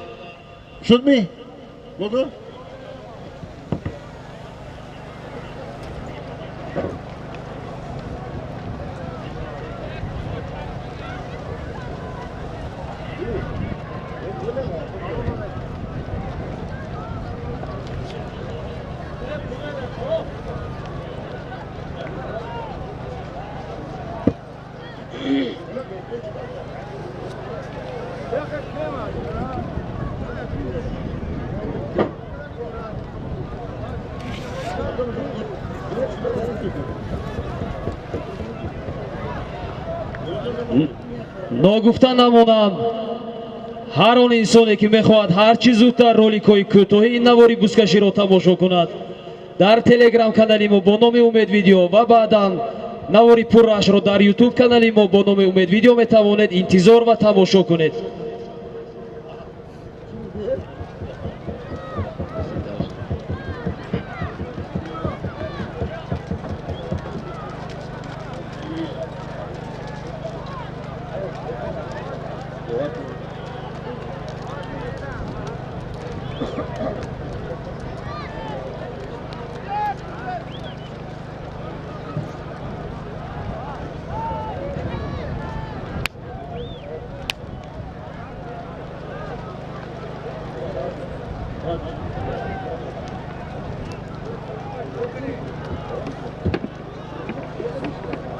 Şunmi? Oldu?
ناگفته نمانم هر آن انسانی که میخواهد هر چی زودتر رولیک‌های کوتاهی این نواری بزکشی را تماشا کند در تلگرام کانالی ما با نام امید ویدیو و بعدا نواری پررش را در یوتیوب کانالی ما با نام امید ویدیو میتوانید انتظار و تماشا کنید.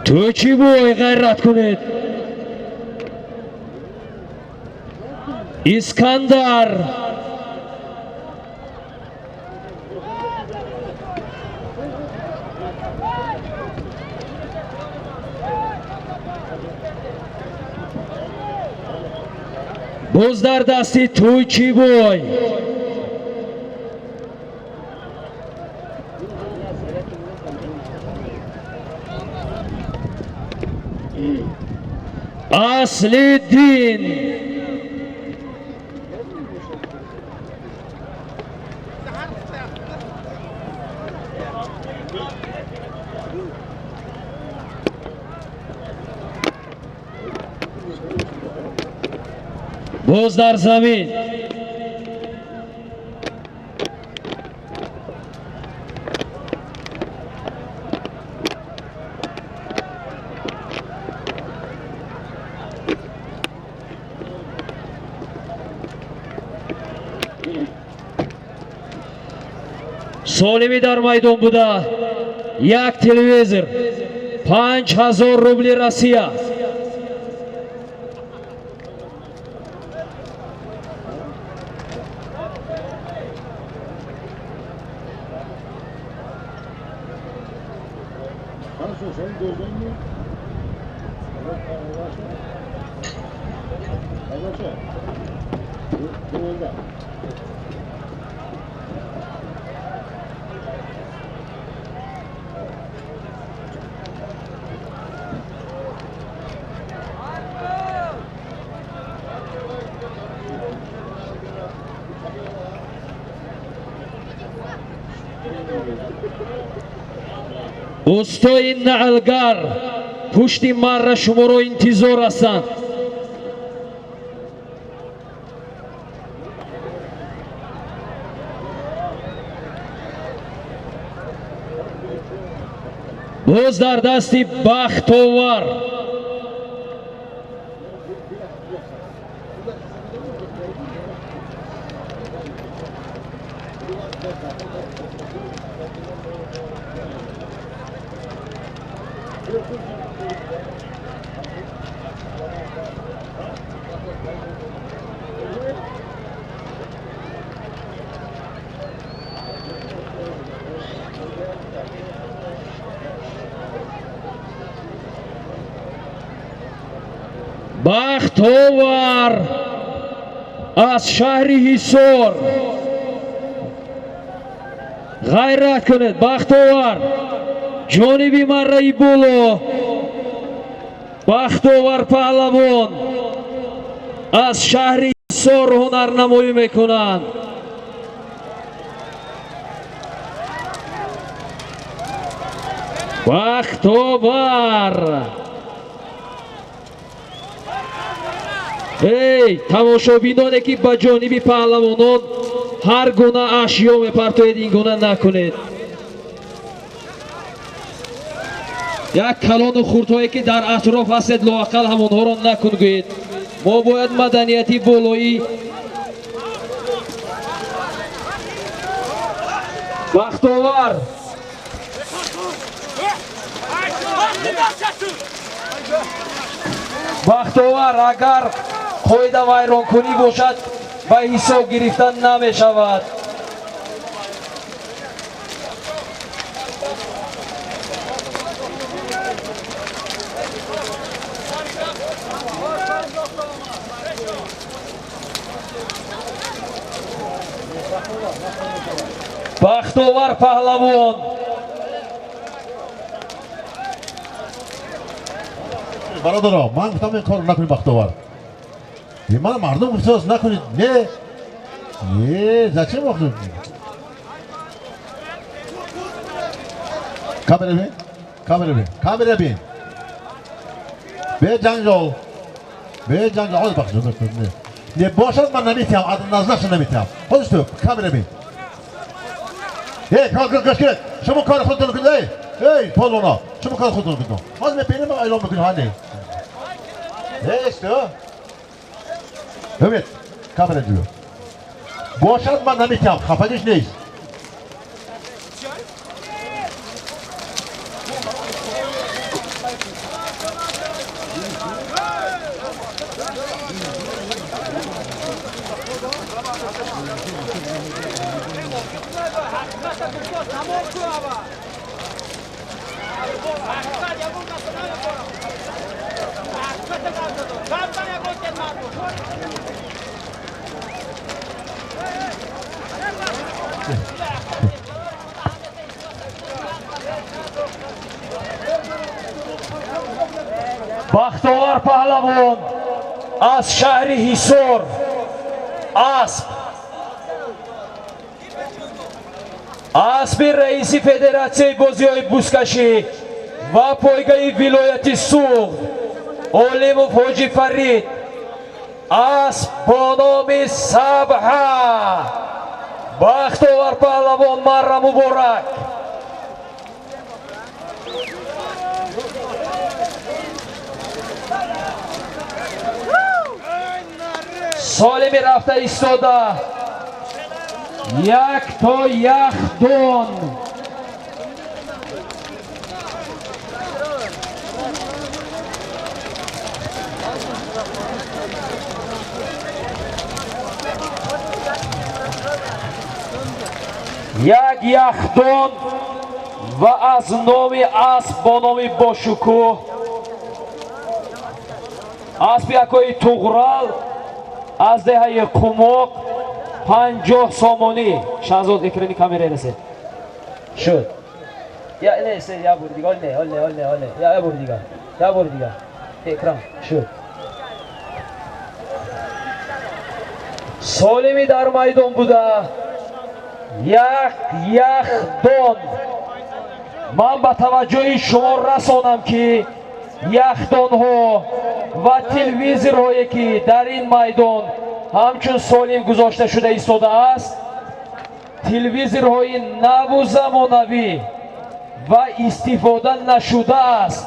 To'chiboy g'ayrat kunid. Iskandar. Boz dar dasti To'chiboy. Asliddin. Boz dar zamin. Solimi dar maydon buda. Yak televizor. 5000 rubli Rossiya. Устои Наалгар пушти марра шуморо интизор ҳастанд. боз дар дасти Бахтовар. Бахтовар аз шаҳри Ҳисор ғайрат кунед. Бахтовар ҷониби марраи боло. Бахтовар паҳлавон аз шаҳри Ҳисор ҳунарнамоӣ мекунанд. Бахтовар эй тамошобиноне ки ба ҷониби паҳлавонон ҳар гуна ашё мепартоед, ин гуна накунед. як калону хурдҳое ки дар атроф ҳастед лоақал ҳамонҳоро накун гӯед. мо бояд маданияти болоӣ. Бахтовар Бахтовар агар қоида вайронкунӣ бошад ба ҳисоб гирифтан намешавад. Бахтовар паҳлавон
برادرها من گفتم این کار نکنید بختوار. من مردم احساس نکنید. نه زچه مخدود. کامره بین. به جنجال حال بخشید. نه باشد من نمیتونم. آدم نازنش نمیتونم. خودش تو کامره بین. کار شما کار خودتون کنید. ای پالونا شما کار خودتون کنید. حال میبینیم اعلام میکنید هانی. Neyse o? Evet, kamera diyor. Boşaltma namikam, kapanış neyiz?
бахтовар паҳлавон аз шаҳри ҳисор асп асби раиси федератсияи бозиҳои бузкашӣ ва пойгаи вилояти суғд олимов ҳоҷи фарид асп бо номи сабҳа бахтовар паҳлавон марра муборак. солими рафта истода як то яхдон як яхдон ва аз номи асп бо номи бошукӯҳ аспи якои туғрал аз деҳаи қумоқ 50 сомонӣ. Шаҳзод экрани камера расе шуд я не се я бур дига олне олне олне олне я бур дига экран шуд. солими дар майдон буда як яхдон. ман ба таваҷҷӯҳи шумо расонам ки яхдонҳо ва телевизорҳое ки дар ин майдон ҳамчун солим гузошта шуда истодааст телевизорҳои наву замонавӣ ва истифода нашудааст.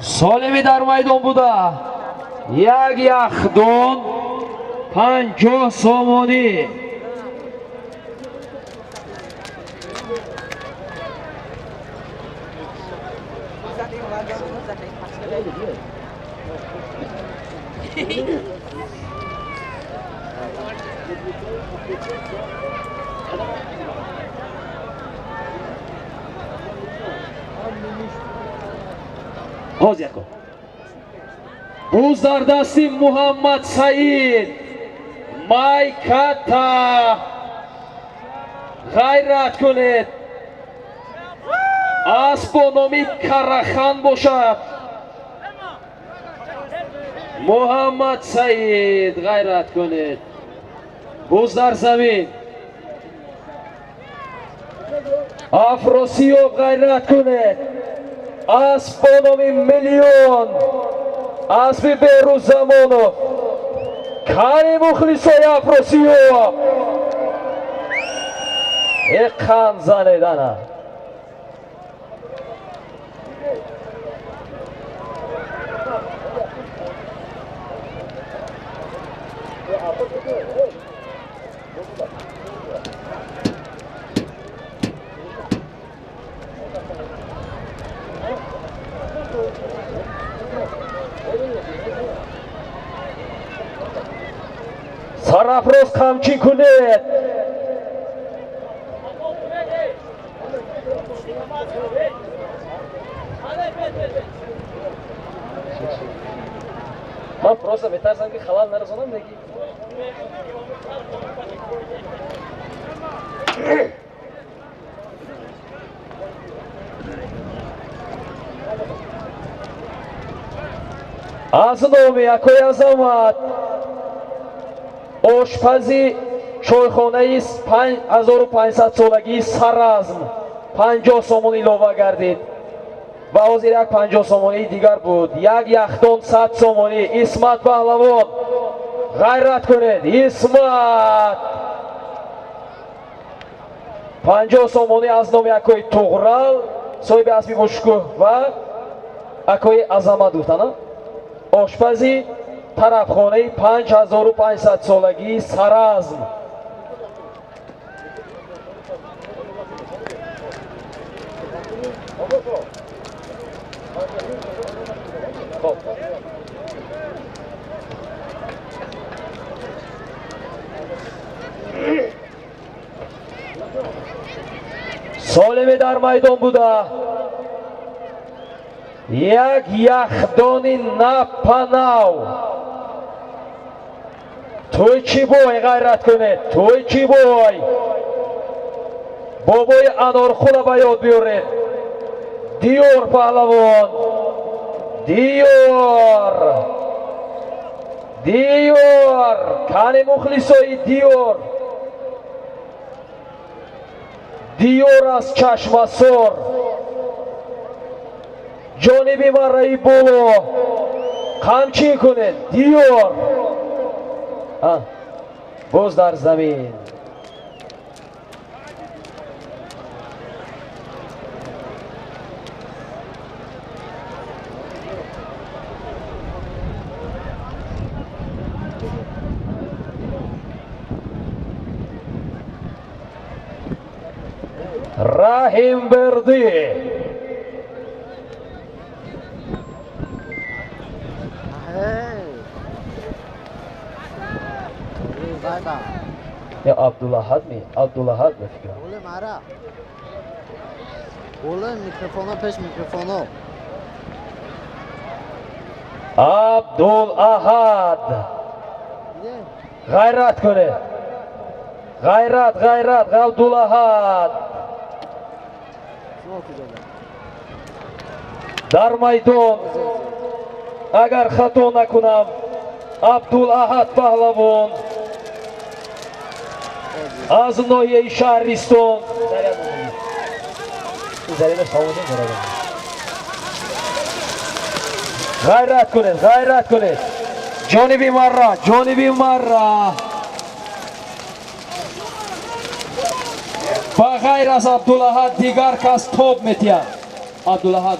солими дар майдон буда як яхдон 50 сомонӣ. боз яко буз дар дасти муҳаммад саид майката ғайрат кунед асп бо номи карахан бошад. муҳаммад саид ғайрат кунед буз дар замин. афросиёб ғайрат кунед асп бо номи миллион асби берӯзамонов кани мухлисои афросиёб эқан занедана. сарафроз қамчин кунед. ман просто метарсам ки халал нарасонам деги. аз номи якои азамат ошпази чойхонаи 5500 солагии саразм 50 сомон илова гардид ва ҳозир як 50 сомонии дигар буд. як яхдон 100 сомонӣ. исмат паҳлавон ғайрат кунед. исмат 50 сомонӣ аз номи якои туғрал соҳиби асби бошукӯҳ ва акои азамат гуфтана ошпази тарафхонаи 5500 солагии саразм. خب سالمی در میدان بوده، یک یخدانی نپناو. توی چی بای غیرت کنید؟ توی چی بای؟ بابای انارخولا به یاد بیارید. دیور پهلوان، دیور دیور کانی مخلصای دیور، دیور از چشم سر جانبی مرایی بولو قمچی کنید. دیور باز در زمین. رحیم بردی یا عبدالله می عبدالله بفکرم
Oğlum ara. Oğlum mikrofona peş mikrofona.
عبدالله
Ne?
غیرت کنه. غیرت عبدالله
Ne okuyacağım?
در میدان اگر خطا نکنم عبدالله پهلوان از ناحیه شهرستان غیرت کنید جانبی مرا با غیر از عبدالله دیگر کس توب میتید. عبدالله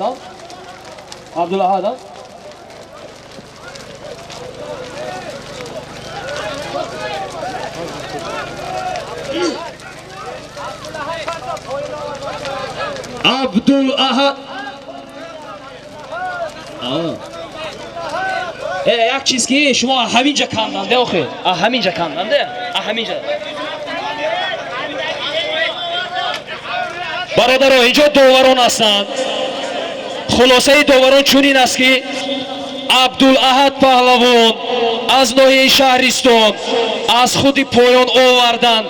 یک چیز که شما همینجا کندنده آخه همینجا کندنده همینجا برادرها اینجا داوران هستند. خلاصه داوران چونین است که عبدالله پهلوان از ناحیه شهرستان از خودی پایان آوردند،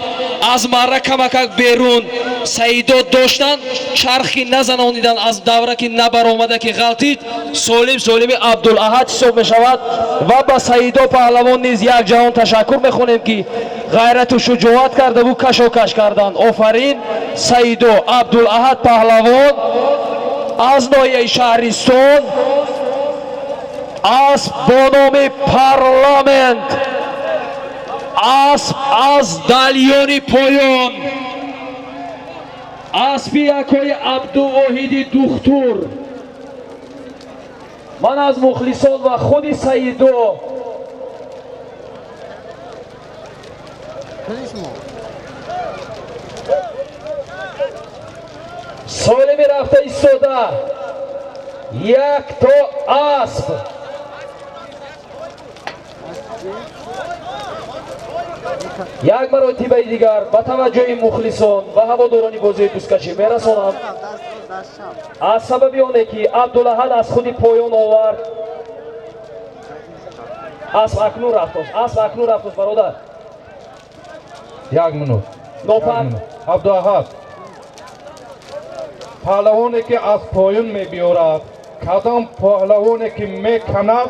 از مره کمک بیرون سعیدا داشتند، چرخی نزنانیدند، از دوره که نبر آمده که غلطید سالم عبدالله حساب می شود و با سعیدا پهلوان نیز یک جهان تشکر میخونیم که غیرت و شجاعت کرده بود، کشاکش کردند. آفرین سعیدا عبدالله پهلوان از ناحیه شهرستان اسب با نام پارلمنت، اسب از دلیان پایان، اسب یکای عبدالواحد دختور. من از مخلصان و خود سعیدو
Konuşma.
سالمی رفته ایستاده یک تا اسب یک مراتبه دیگر با توجه مخلصان و هواداران بازی دوستکشی میرسانم. از سبب آنه که عبدالله از خودی پایان آورد، اسب اکنون رفت برادر.
یک منوت
نوپر
عبدالله پهلوانی که از پایان می بیارد، کدام پهلوانی که می کند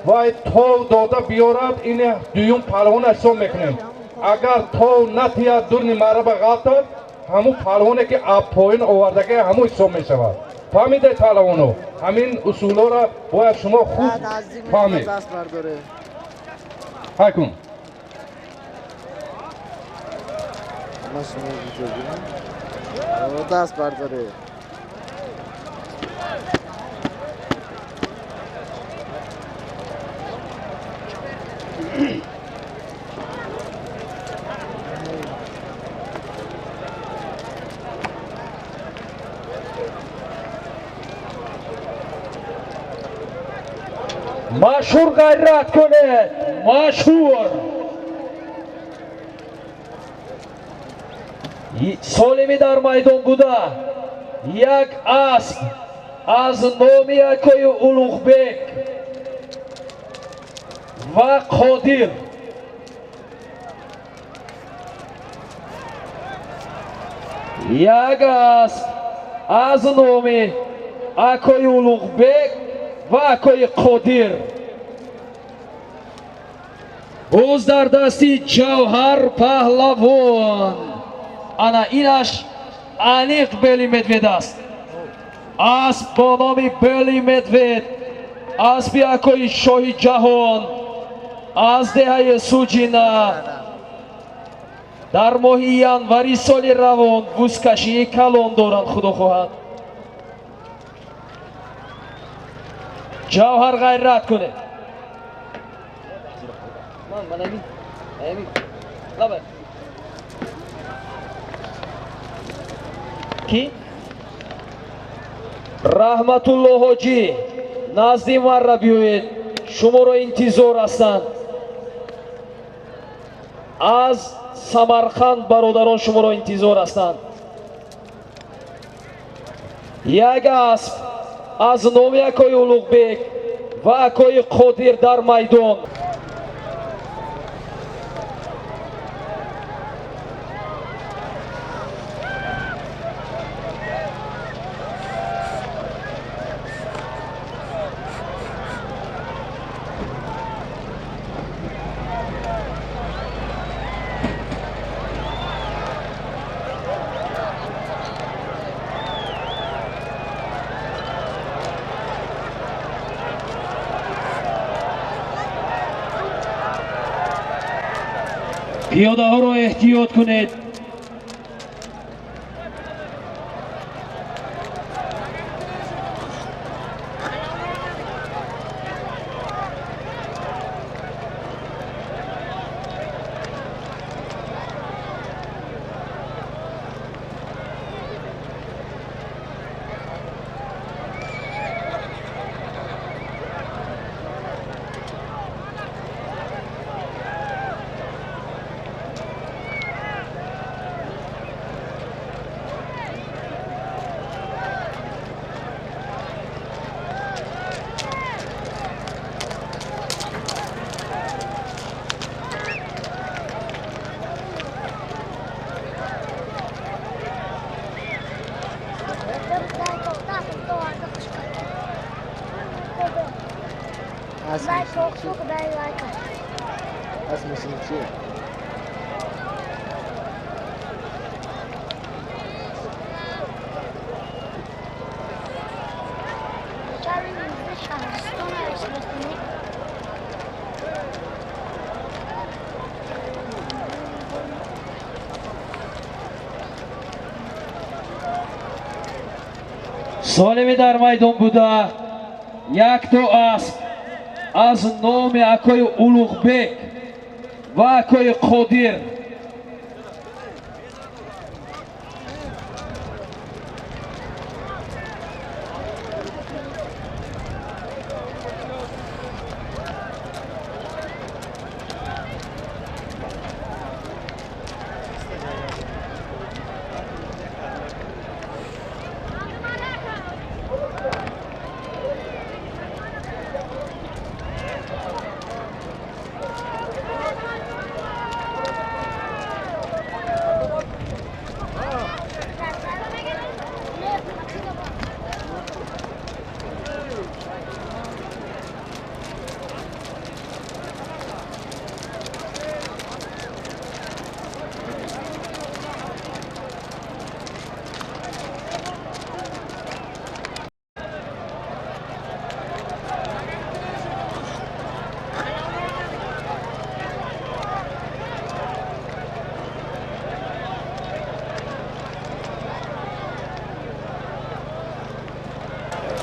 و تو داده بیارد، این دویم پهلوان حساب میکنیم. اگر تو نتیاد دورنی مرا به غلطد، همون پهلوانی که از پایان آوردگی همون حساب می شود. فهمیده پهلوانو؟ همین اصولا را باید شما خوب فهمید. حکم
دست برداره.
машҳур ғайрат кунед, машҳур. солими дар майдон буда як асп аз номи акои Улуғбек ва Қодир як асп аз номи акои Улуғбек ва акои Қодир боз дар дасти Ҷавҳар Паҳлавон. ана инаш аниқ Бели Медвед аст. اسب با نام بلی مدوید، اسبی اکوی شاهی جهان از دهه سوجینا در ماهی январи соли равон вузкашии калон доранд. худо хоҳад ҷавҳар ғайрат кунед. ки раҳматулло ҳоҷӣ назди марра биёед, шуморо интизор ҳастанд. аз Самарқанд бародарон шуморо интизор ҳастанд. як асп аз номи акои Улуғбек ва акои Қодир дар майдон. пиёдаҳоро эҳтиёт кунед. солими дар майдон буда якто асп аз номи акои Улуғбек ва акои Қодир.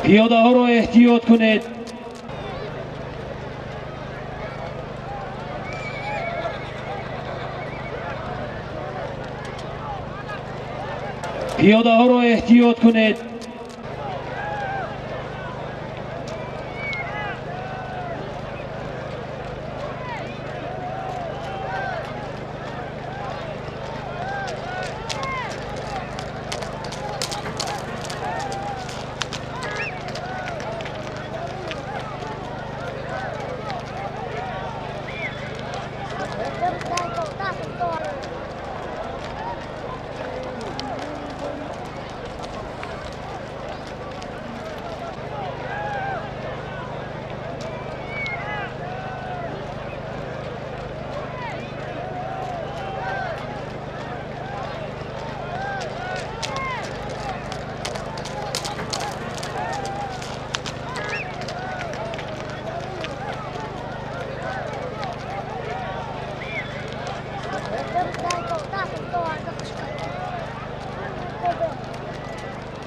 пиёдаҳоро эҳтиёт кунед. пиёдаҳоро эҳтиёт кунед.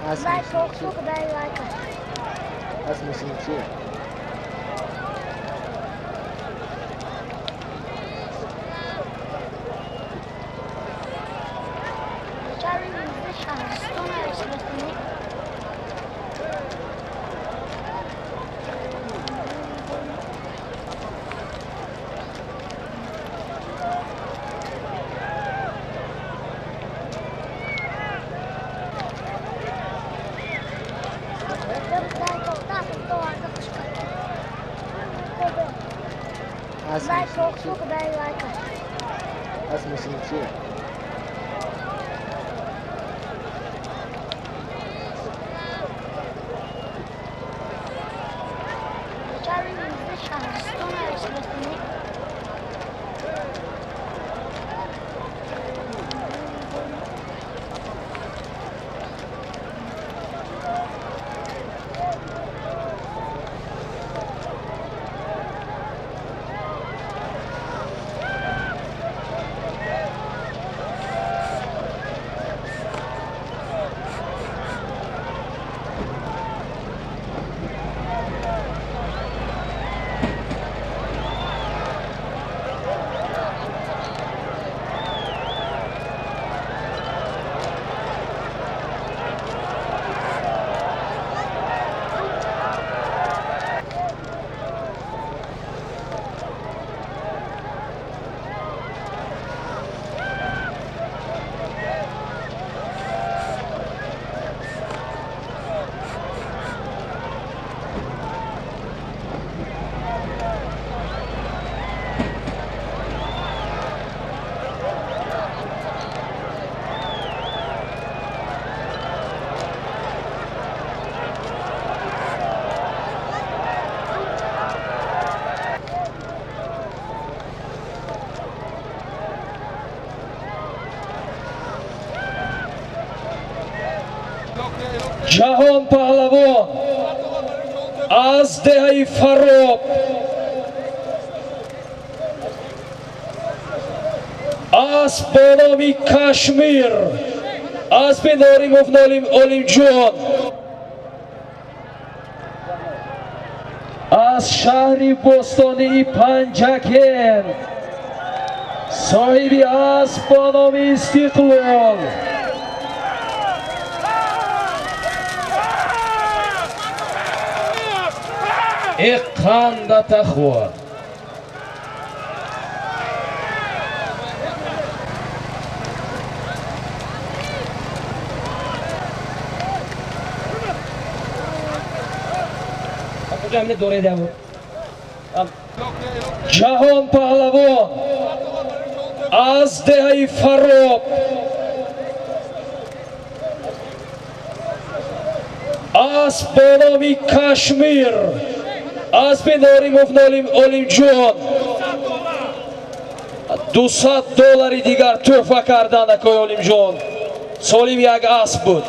Дай толстук, дай лайка.
Asmışsın ki.
Çarpımızda şahsına eşleştirmek. Дай толстук, дай лайка.
Asmışsın ki.
Çarpımızda şahsına eşleştirmek.
ҷаҳон паҳлавон аз деҳаи фароб асп бо номи кашмир аспи норимов олимҷон аз шаҳри бостонии панҷакен соҳиби асп бо номи истиқлол қанда тахва ҷаҳон паҳлавон аз деҳаи фароб асп бо номи кашмир аспи норимов олимҷон $200 дигар тӯҳфа кардан акои олимҷон солим як асп буд.